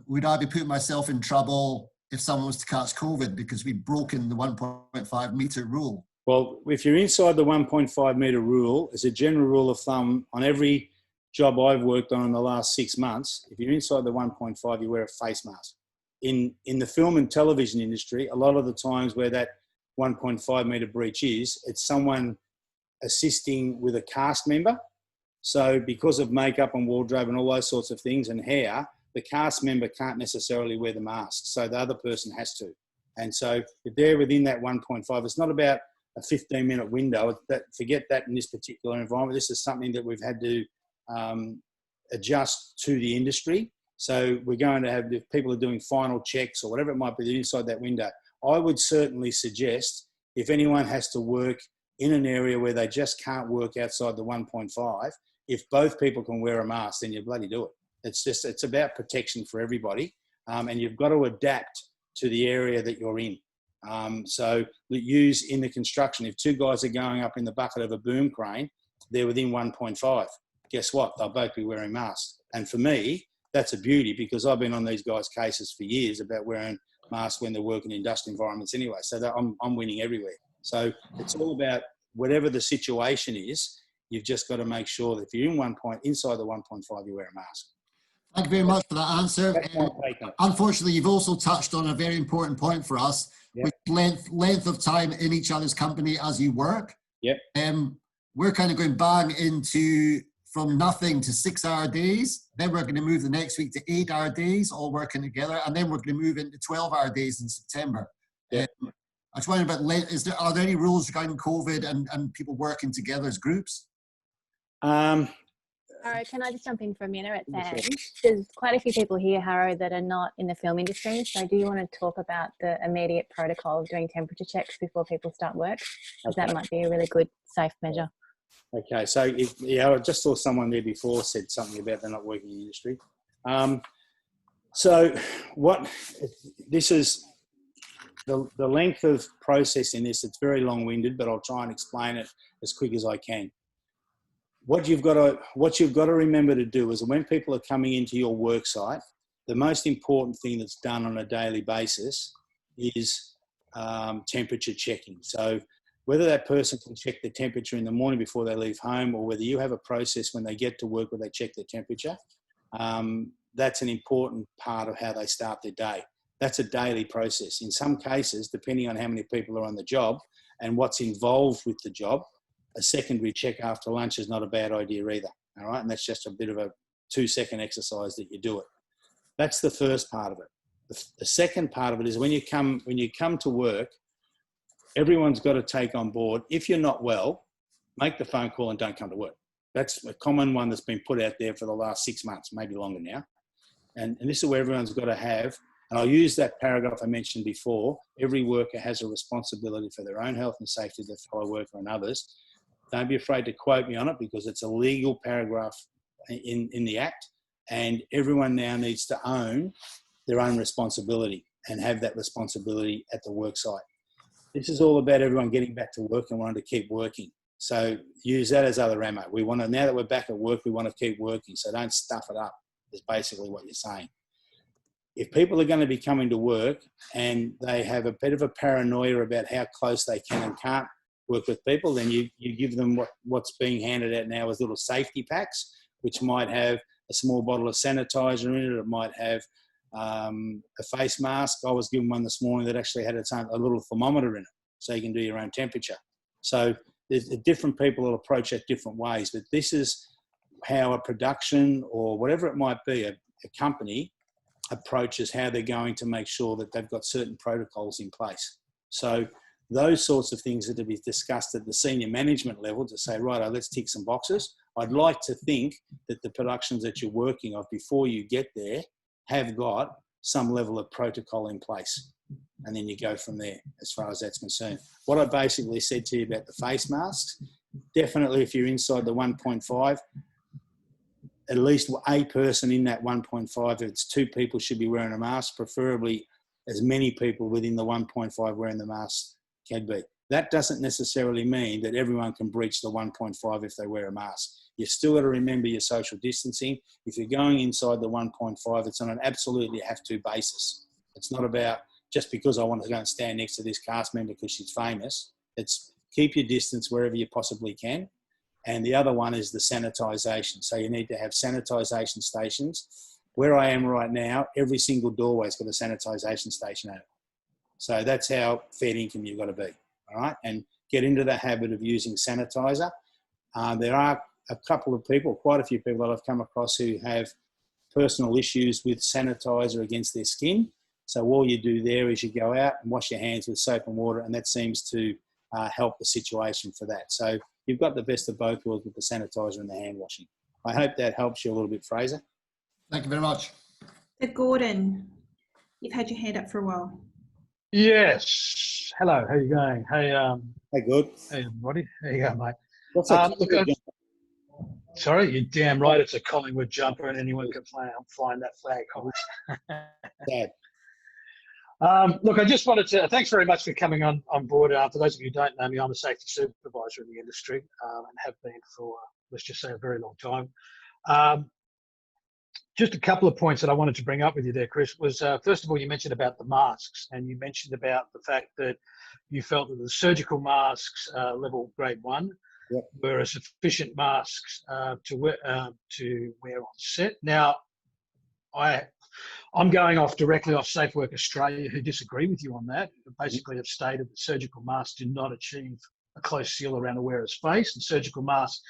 [SPEAKER 4] would I be putting myself in trouble if someone was to catch COVID because we've broken the 1.5 meter rule?
[SPEAKER 1] Well, if you're inside the 1.5 meter rule, as a general rule of thumb, on every job I've worked on in the last 6 months, if you're inside the 1.5, you wear a face mask. In the film and television industry, a lot of the times where that 1.5 metre breach is, it's someone assisting with a cast member. So because of makeup and wardrobe and all those sorts of things and hair, the cast member can't necessarily wear the mask. So the other person has to. And so if they're within that 1.5, it's not about a 15-minute window. Forget that in this particular environment. This is something that we've had to adjust to the industry. So we're going to have, if people are doing final checks or whatever it might be inside that window, I would certainly suggest if anyone has to work in an area where they just can't work outside the 1.5, if both people can wear a mask, then you bloody do it. It's about protection for everybody. And you've got to adapt to the area that you're in. So use in the construction, if two guys are going up in the bucket of a boom crane, they're within 1.5. Guess what? They'll both be wearing masks. And for me, that's a beauty because I've been on these guys' cases for years about wearing masks when they're working in dust environments anyway. So that I'm winning everywhere. So it's all about whatever the situation is, you've just got to make sure that if you're in inside the 1.5, you wear a mask.
[SPEAKER 4] Thank you very much for that answer. Unfortunately, you've also touched on a very important point for us,
[SPEAKER 1] Yep.
[SPEAKER 4] with length of time in each other's company as you work.
[SPEAKER 1] Yep.
[SPEAKER 4] we're kind of going bang into from nothing to 6-hour days. Then we're going to move the next week to 8-hour days, all working together. And then we're going to move into 12-hour days in September.
[SPEAKER 1] Yeah.
[SPEAKER 4] I was wondering about, are there any rules regarding COVID and people working together as groups?
[SPEAKER 5] Harrow, can I just jump in for a minute at the end? There's quite a few people here, Harrow, that are not in the film industry. So do you want to talk about the immediate protocol of doing temperature checks before people start work? Because that might be a really good, safe measure.
[SPEAKER 1] Okay, so I just saw someone there before said something about they're not working in the industry. So this is the length of processing this. It's very long-winded, but I'll try and explain it as quick as I can. What you've got to remember to do is when people are coming into your work site, the most important thing that's done on a daily basis is temperature checking. So whether that person can check the temperature in the morning before they leave home, or whether you have a process when they get to work where they check their temperature, that's an important part of how they start their day. That's a daily process. In some cases, depending on how many people are on the job and what's involved with the job, a secondary check after lunch is not a bad idea either. All right. And that's just a bit of a 2-second exercise that you do it. That's the first part of it. The second part of it is when you come to work, everyone's got to take on board, if you're not well, make the phone call and don't come to work. That's a common one that's been put out there for the last 6 months, maybe longer now. And this is where everyone's got to have, and I'll use that paragraph I mentioned before, every worker has a responsibility for their own health and safety of their fellow worker and others. Don't be afraid to quote me on it because it's a legal paragraph in the Act, and everyone now needs to own their own responsibility and have that responsibility at the work site. This is all about everyone getting back to work and wanting to keep working. So use that as other ammo. We want to, now that we're back at work, we want to keep working. So don't stuff it up, is basically what you're saying. If people are going to be coming to work and they have a bit of a paranoia about how close they can and can't work with people, then you give them what's being handed out now as little safety packs, which might have a small bottle of sanitizer in it. It might have a face mask. I was given one this morning that actually had its own, a little thermometer in it, so you can do your own temperature. So there's different people will approach it different ways, but this is how a production or whatever it might be, a company approaches how they're going to make sure that they've got certain protocols in place. So those sorts of things are to be discussed at the senior management level to say, right, let's tick some boxes. I'd like to think that the productions that you're working on before you get there have got some level of protocol in place. And then you go from there as far as that's concerned. What I basically said to you about the face masks, definitely if you're inside the 1.5, at least a person in that 1.5, if it's 2 people, should be wearing a mask, preferably as many people within the 1.5 wearing the mask can be. That doesn't necessarily mean that everyone can breach the 1.5 if they wear a mask. You've still got to remember your social distancing. If you're going inside the 1.5, it's on an absolutely have-to basis. It's not about just because I want to go and stand next to this cast member because she's famous. It's keep your distance wherever you possibly can. And the other one is the sanitisation. So you need to have sanitisation stations. Where I am right now, every single doorway's got a sanitisation station at it. So that's how fair income you've got to be, all right? And get into the habit of using sanitizer. There are a couple of people, quite a few people that I've come across who have personal issues with sanitizer against their skin. So all you do there is you go out and wash your hands with soap and water, and that seems to help the situation for that. So you've got the best of both worlds with the sanitizer and the hand washing. I hope that helps you a little bit, Fraser.
[SPEAKER 4] Thank you very much.
[SPEAKER 3] So Gordon, you've had your hand up for a while.
[SPEAKER 2] Yes. Hello. How you going? Hey.
[SPEAKER 1] Hey, good.
[SPEAKER 2] Hey, everybody. How you going, mate?
[SPEAKER 1] What's that?
[SPEAKER 2] Sorry, you're damn right. It's a Collingwood jumper, and anyone can find that flag.
[SPEAKER 1] Sad.
[SPEAKER 2] Look, I just wanted to thanks very much for coming on board. For those of you who don't know me, I'm a safety supervisor in the industry and have been for, let's just say, a very long time. Just a couple of points that I wanted to bring up with you there, Chris, was first of all, you mentioned about the masks, and you mentioned about the fact that you felt that the surgical masks, level grade 1,
[SPEAKER 1] yep,
[SPEAKER 2] were a sufficient masks to wear on set. Now, I'm going off directly off Safe Work Australia, who disagree with you on that. Basically have stated that surgical masks do not achieve a close seal around a wearer's face, and surgical masks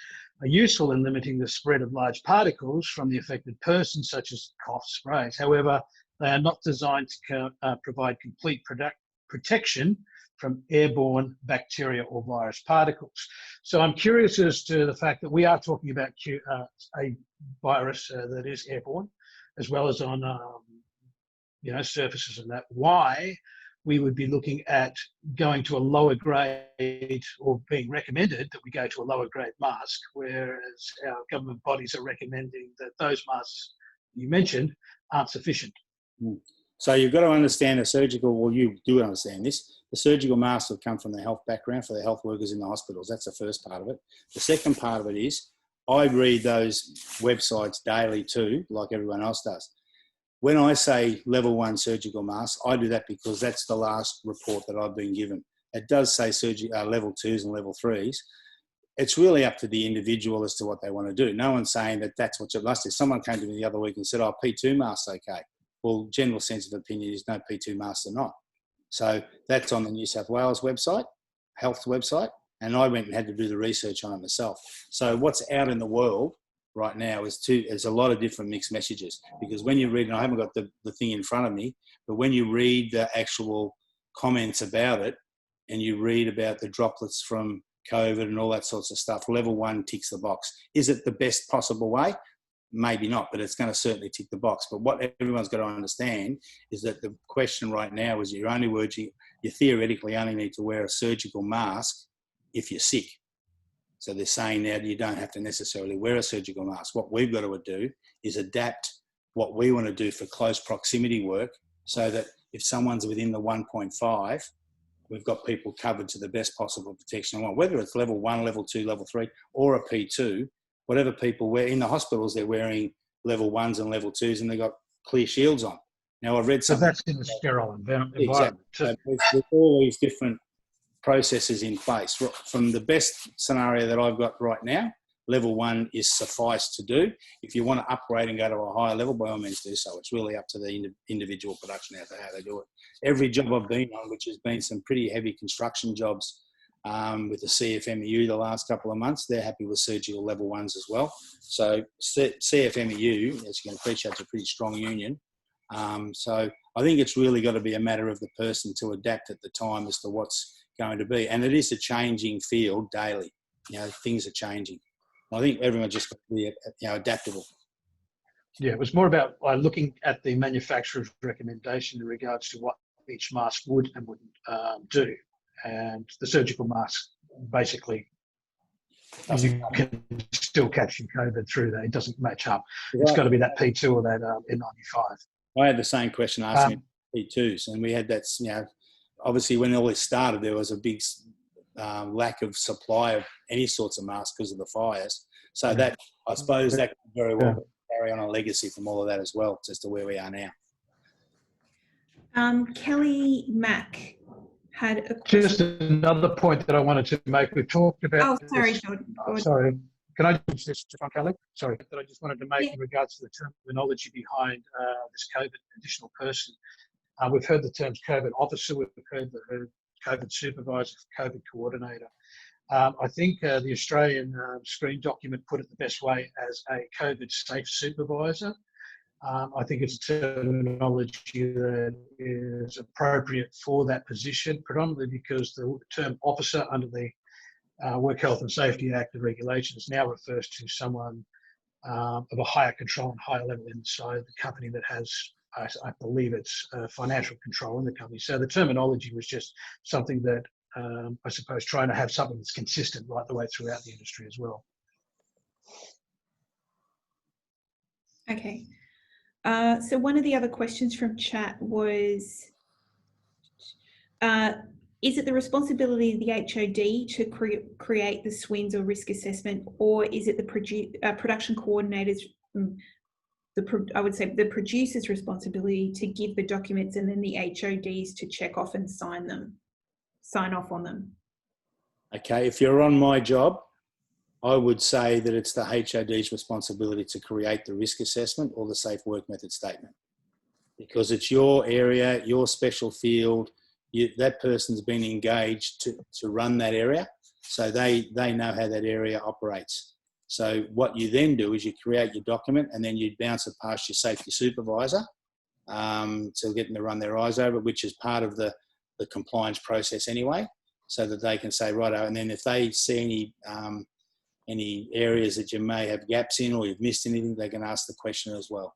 [SPEAKER 2] are useful in limiting the spread of large particles from the affected person, such as cough sprays. However, they are not designed to provide complete protection from airborne bacteria or virus particles. So I'm curious as to the fact that we are talking about a virus that is airborne, as well as on surfaces and that. Why we would be looking at going to a lower grade, or being recommended that we go to a lower grade mask, whereas our government bodies are recommending that those masks you mentioned aren't sufficient.
[SPEAKER 1] So you've got to understand you do understand this, the surgical masks have come from the health background for the health workers in the hospitals. That's the first part of it. The second part of it is I read those websites daily too, like everyone else does. When I say level 1 surgical mask, I do that because that's the last report that I've been given. It does say level 2s and level 3s. It's really up to the individual as to what they want to do. No one's saying that that's what you must do. Someone came to me the other week and said, oh, P2 masks, okay. Well, general sense of opinion is no, P2 masks are not. So that's on the New South Wales website, health website, and I went and had to do the research on it myself. So what's out in the world right now is a lot of different mixed messages, because when you read, and I haven't got the thing in front of me, but when you read the actual comments about it and you read about the droplets from COVID and all that sorts of stuff, level 1 ticks the box. Is it the best possible way? Maybe not, but it's going to certainly tick the box. But what everyone's got to understand is that the question right now is you theoretically only need to wear a surgical mask if you're sick. So they're saying now you don't have to necessarily wear a surgical mask. What we've got to do is adapt what we want to do for close proximity work, so that if someone's within the 1.5, we've got people covered to the best possible protection. Whether it's level 1, level 2, level 3, or a P2, whatever people wear. In the hospitals, they're wearing level 1s and level 2s, and they've got clear shields on. Now, I've read something.
[SPEAKER 2] So that's in the sterile environment.
[SPEAKER 1] Exactly. So there's all these different processes in place. From the best scenario that I've got right now, level 1 is suffice to do. If you want to upgrade and go to a higher level, by all means do so. It's really up to the individual production out there how they do it. Every job I've been on, which has been some pretty heavy construction jobs, with the CFMEU the last couple of months, they're happy with surgical level 1s as well. So CFMEU, as you can appreciate, is a pretty strong union. So I think it's really got to be a matter of the person to adapt at the time as to what's going to be. And it is a changing field daily. Things are changing. I think everyone just got to be adaptable.
[SPEAKER 2] Yeah, it was more about looking at the manufacturer's recommendation in regards to what each mask would and wouldn't do. And the surgical mask, basically, you can still catch your COVID through that. It doesn't match up. Right. It's got to be that P2 or that N95.
[SPEAKER 1] I had the same question asked me P2s, and we had that, obviously when all this started, there was a big lack of supply of any sorts of masks because of the fires. So that, I suppose that could very well carry on a legacy from all of that as well, as to where we are now.
[SPEAKER 3] Kelly Mack had a question.
[SPEAKER 2] Just another point that I wanted to make. We've talked about.
[SPEAKER 3] Oh, sorry, Jordan.
[SPEAKER 2] Sorry. Can I use this, Kelly? Sorry, that I just wanted to make in regards to the terminology behind this COVID additional person. We've heard the terms COVID officer, we've heard the COVID supervisor, COVID coordinator. I think the Australian screen document put it the best way as a COVID safe supervisor. I think it's terminology that is appropriate for that position, predominantly because the term officer under the Work Health and Safety Act and regulations now refers to someone of a higher control and higher level inside the company that has, I believe it's financial control in the company. So the terminology was just something that I suppose trying to have something that's consistent right the way throughout the industry as well.
[SPEAKER 3] Okay. So one of the other questions from chat was, is it the responsibility of the HOD to create the SWINS or risk assessment, or is it the production coordinators, I would say the producer's responsibility to give the documents and then the HODs to check off and sign off on them? Okay,
[SPEAKER 1] if you're on my job, I would say that it's the HOD's responsibility to create the risk assessment or the safe work method statement, because it's your area, your special field. That person's been engaged to run that area. So they know how that area operates. So what you then do is you create your document and then you bounce it past your safety supervisor to get them to run their eyes over, which is part of the compliance process anyway, so that they can say, righto, and then if they see any areas that you may have gaps in or you've missed anything, they can ask the question as well.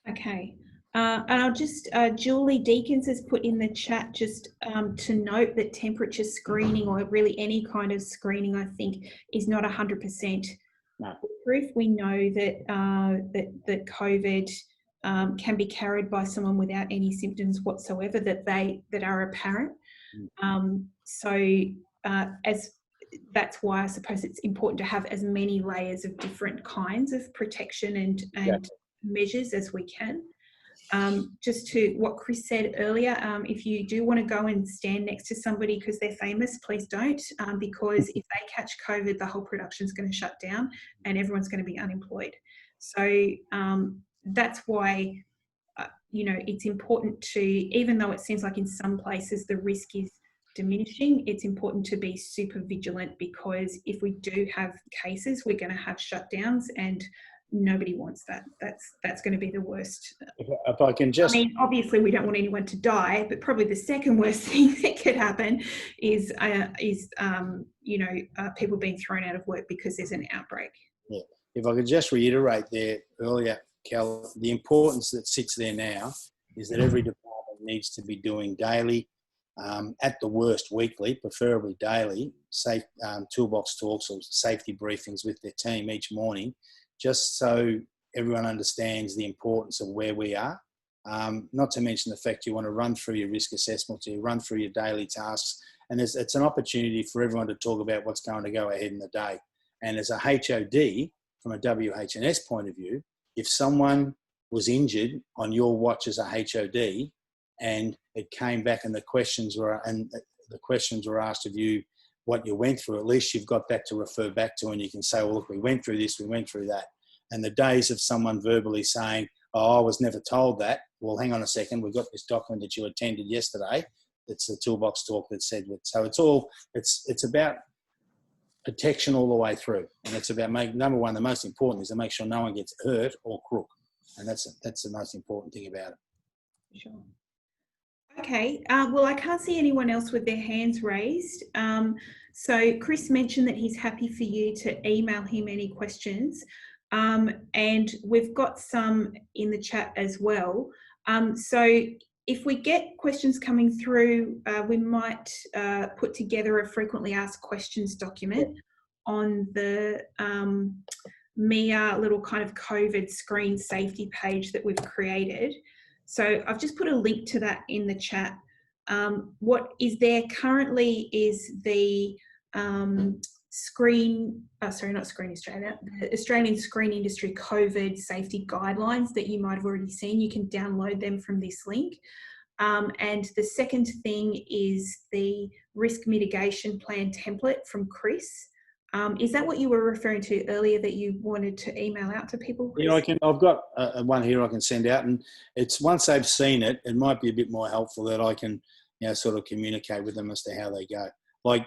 [SPEAKER 3] Okay. And I'll just, Julie Deakins has put in the chat just to note that temperature screening, or really any kind of screening, I think, is not 100% proof. We know that that COVID can be carried by someone without any symptoms whatsoever that are apparent. As that's why I suppose it's important to have as many layers of different kinds of protection and measures as we can. Just to what Chris said earlier, if you do want to go and stand next to somebody because they're famous, please don't, because if they catch COVID, the whole production's going to shut down and everyone's going to be unemployed. So that's why, it's important to, even though it seems like in some places the risk is diminishing, it's important to be super vigilant, because if we do have cases, we're going to have shutdowns, and nobody wants that. That's going to be the worst.
[SPEAKER 1] If I can just,
[SPEAKER 3] obviously we don't want anyone to die, but probably the second worst thing that could happen is people being thrown out of work because there's an outbreak.
[SPEAKER 1] Yeah. If I could just reiterate there earlier, Cal, the importance that sits there now is that every department needs to be doing daily, at the worst weekly, preferably daily, safe toolbox talks or safety briefings with their team each morning, just so everyone understands the importance of where we are. Not to mention the fact you want to run through your risk assessments, you run through your daily tasks, and it's an opportunity for everyone to talk about what's going to go ahead in the day. And as a HOD, from a WH&S point of view, if someone was injured on your watch as a HOD and it came back and the questions were asked of you what you went through, at least you've got that to refer back to, and you can say, well, look, we went through this, we went through that. And the days of someone verbally saying, oh, I was never told that, well, hang on a second, we've got this document that you attended yesterday. It's the toolbox talk that said it. So it's about protection all the way through. And it's about number one, the most important is to make sure no one gets hurt or crook. And that's the most important thing about it.
[SPEAKER 3] Sure. Okay, well, I can't see anyone else with their hands raised. So Chris mentioned that he's happy for you to email him any questions. And we've got some in the chat as well. So if we get questions coming through, we might put together a frequently asked questions document on the MIA little kind of COVID screen safety page that we've created. So I've just put a link to that in the chat. What is there currently is the the Australian Screen Industry COVID safety guidelines that you might have already seen. You can download them from this link. And the second thing is the risk mitigation plan template from Chris. Is that what you were referring to earlier that you wanted to email out to people, Chris?
[SPEAKER 1] Yeah, I've got one here I can send out, and it's once they've seen it, it might be a bit more helpful that I can, sort of communicate with them as to how they go. Like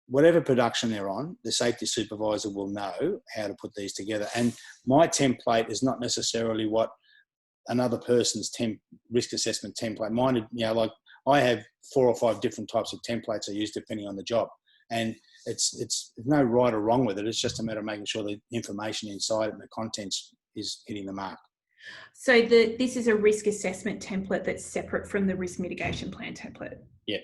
[SPEAKER 1] whatever production they're on, the safety supervisor will know how to put these together. And my template is not necessarily what another person's risk assessment template. Mine, like I have 4 or 5 different types of templates I use depending on the job. And it's no right or wrong with it. It's just a matter of making sure the information inside it and the contents is hitting the mark.
[SPEAKER 3] So this is a risk assessment template that's separate from the risk mitigation plan template?
[SPEAKER 1] Yeah.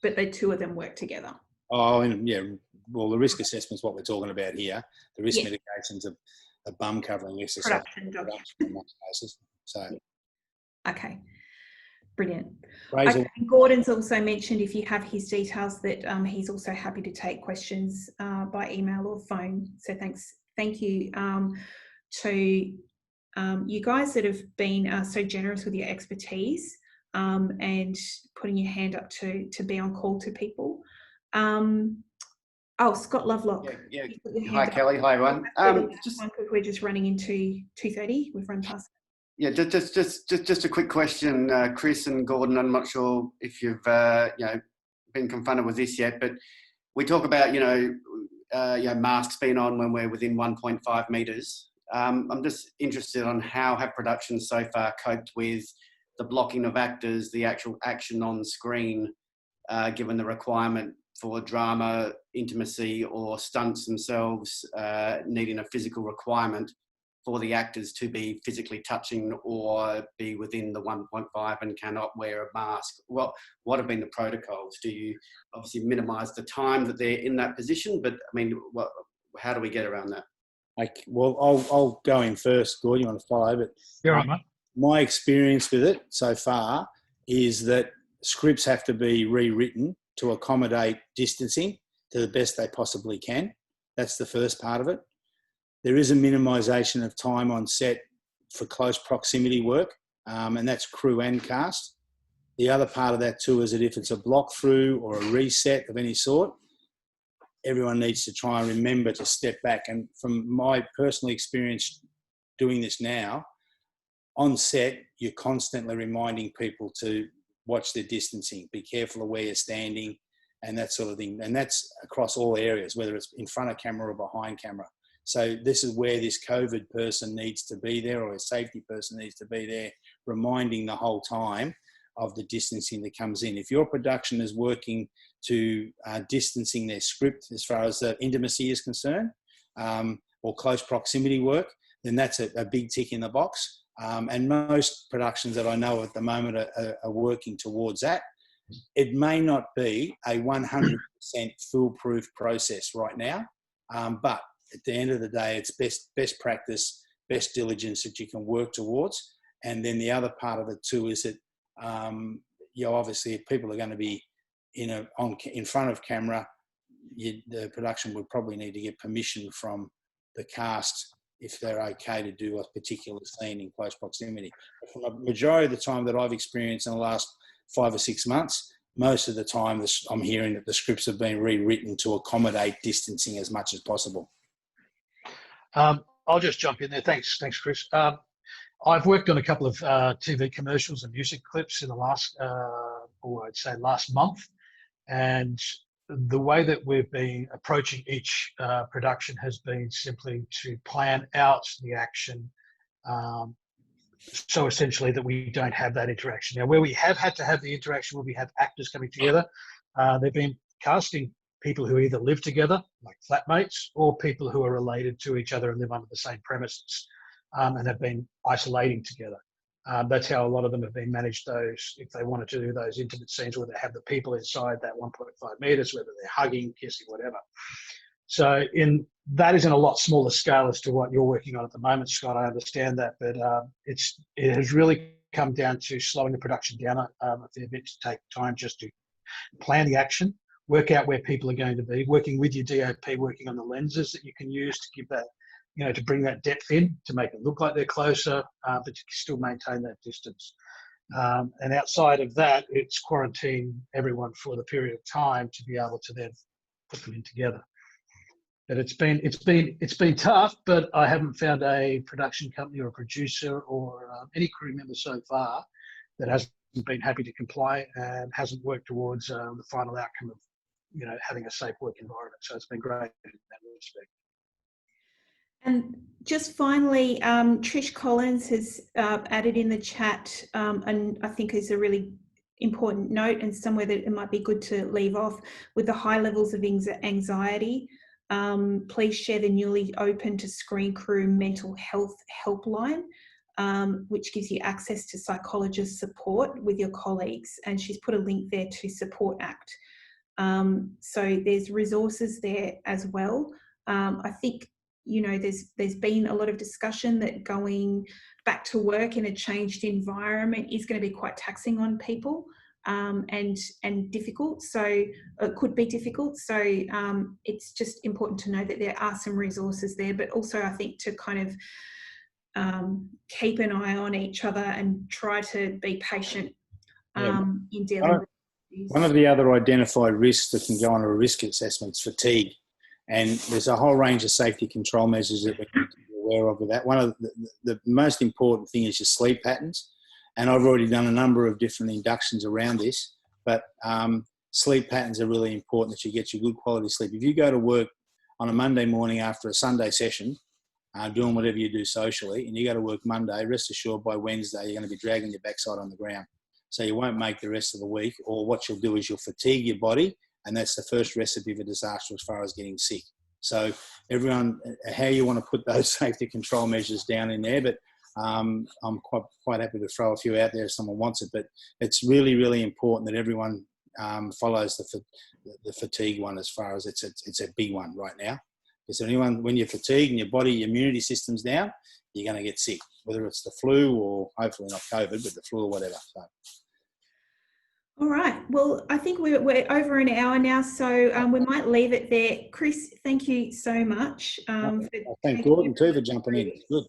[SPEAKER 3] But the two of them work together?
[SPEAKER 1] Oh, and yeah. Well, the risk assessment is what we're talking about here. The risk mitigation's a bum covering exercise. Production in most cases. So.
[SPEAKER 3] Okay. Brilliant.
[SPEAKER 1] Okay.
[SPEAKER 3] Gordon's also mentioned, if you have his details, that he's also happy to take questions by email or phone. So thank you to you guys that have been so generous with your expertise and putting your hand up to be on call to people. Scott Lovelock.
[SPEAKER 6] Yeah. Hi, Kelly. Hi, everyone.
[SPEAKER 3] We're just running into 2:30. We've run past.
[SPEAKER 6] Yeah, just a quick question, Chris and Gordon. I'm not sure if you've been confronted with this yet, but we talk about, masks being on when we're within 1.5 metres. I'm just interested on how have productions so far coped with the blocking of actors, the actual action on screen, given the requirement for drama, intimacy, or stunts themselves needing a physical requirement for the actors to be physically touching or be within the 1.5 and cannot wear a mask. What have been the protocols? Do you obviously minimise the time that they're in that position? But I mean, how do we get around that?
[SPEAKER 1] I'll go in first, Gord. You want to follow? But
[SPEAKER 2] You're right, mate.
[SPEAKER 1] My experience with it so far is that scripts have to be rewritten to accommodate distancing to the best they possibly can. That's the first part of it. There is a minimisation of time on set for close proximity work, and that's crew and cast. The other part of that too is that if it's a block through or a reset of any sort, everyone needs to try and remember to step back. And from my personal experience doing this now, on set, you're constantly reminding people to watch their distancing, be careful of where you're standing and that sort of thing. And that's across all areas, whether it's in front of camera or behind camera. So this is where this COVID person needs to be there, or a safety person needs to be there, reminding the whole time of the distancing that comes in. If your production is working to distancing their script as far as the intimacy is concerned, or close proximity work, then that's a big tick in the box. And most productions that I know at the moment are working towards that. It may not be a 100% foolproof process right now, but at the end of the day, it's best practice, best diligence that you can work towards. And then the other part of it too is that, obviously if people are going to be in front of camera, the production would probably need to get permission from the cast if they're okay to do a particular scene in close proximity. From a majority of the time that I've experienced in the last 5 or 6 months, most of the time I'm hearing that the scripts have been rewritten to accommodate distancing as much as possible.
[SPEAKER 2] I'll just jump in there. Thanks, Chris. I've worked on a couple of TV commercials and music clips in the last month, and the way that we've been approaching each production has been simply to plan out the action, so essentially that we don't have that interaction. Now, where we have had to have the interaction, where we have actors coming together, they've been casting people who either live together, like flatmates, or people who are related to each other and live under the same premises, and have been isolating together. That's how a lot of them have been managed, those, if they wanted to do those intimate scenes where they have the people inside that 1.5 metres, whether they're hugging, kissing, whatever. So that is in a lot smaller scale as to what you're working on at the moment, Scott. I understand that, but it has really come down to slowing the production down a fair bit, to take time just to plan the action, work out where people are going to be, working with your DOP, working on the lenses that you can use to give that, to bring that depth in, to make it look like they're closer, but to still maintain that distance. And outside of that, it's quarantine everyone for the period of time to be able to then put them in together. But it's been tough, but I haven't found a production company or a producer or any crew member so far that hasn't been happy to comply and hasn't worked towards the final outcome of having a safe work environment. So it's been great in that respect.
[SPEAKER 3] And just finally, Trish Collins has added in the chat, and I think is a really important note and somewhere that it might be good to leave off, with the high levels of anxiety. Please share the newly opened to screen crew mental health helpline, which gives you access to psychologist support with your colleagues. And she's put a link there to Support Act. So there's resources there as well. I think, there's been a lot of discussion that going back to work in a changed environment is going to be quite taxing on people, and difficult. So it could be difficult. So it's just important to know that there are some resources there, but also I think to kind of keep an eye on each other and try to be patient in dealing with these.
[SPEAKER 1] One of the other identified risks that can go on a risk assessment is fatigue. And there's a whole range of safety control measures that we need to be aware of with that. One of the most important thing is your sleep patterns. And I've already done a number of different inductions around this. But sleep patterns are really important, that you get your good quality sleep. If you go to work on a Monday morning after a Sunday session, doing whatever you do socially, and you go to work Monday, rest assured by Wednesday you're going to be dragging your backside on the ground. So you won't make the rest of the week, or what you'll do is you'll fatigue your body, and that's the first recipe for disaster as far as getting sick. So everyone, how you want to put those safety control measures down in there, but I'm quite happy to throw a few out there if someone wants it. But it's really, really important that everyone follows the fatigue one, as far as it's a big one right now. Because when you're fatigued and your immunity system's down, you're going to get sick, whether it's the flu or hopefully not COVID, but the flu or whatever. So.
[SPEAKER 3] All right. Well, I think we're over an hour now, so we might leave it there. Chris, thank you so much.
[SPEAKER 1] Thank Gordon too for jumping in. It's good.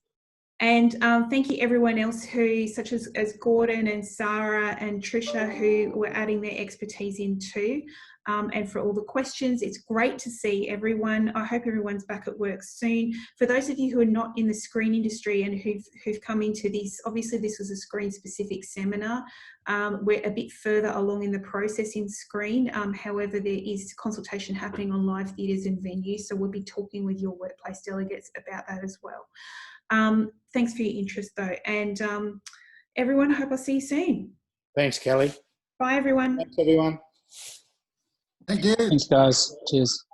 [SPEAKER 3] And thank you everyone else who, such as Gordon and Sarah and Trisha, who were adding their expertise in too. And for all the questions. It's great to see everyone. I hope everyone's back at work soon. For those of you who are not in the screen industry and who've come into this, obviously this was a screen specific seminar. We're a bit further along in the process in screen. However, there is consultation happening on live theatres and venues. So we'll be talking with your workplace delegates about that as well. Thanks for your interest though. And everyone, I hope I'll see you soon.
[SPEAKER 1] Thanks, Kelly.
[SPEAKER 3] Bye everyone.
[SPEAKER 1] Thanks everyone.
[SPEAKER 4] Thank you.
[SPEAKER 7] Thanks, guys. Cheers.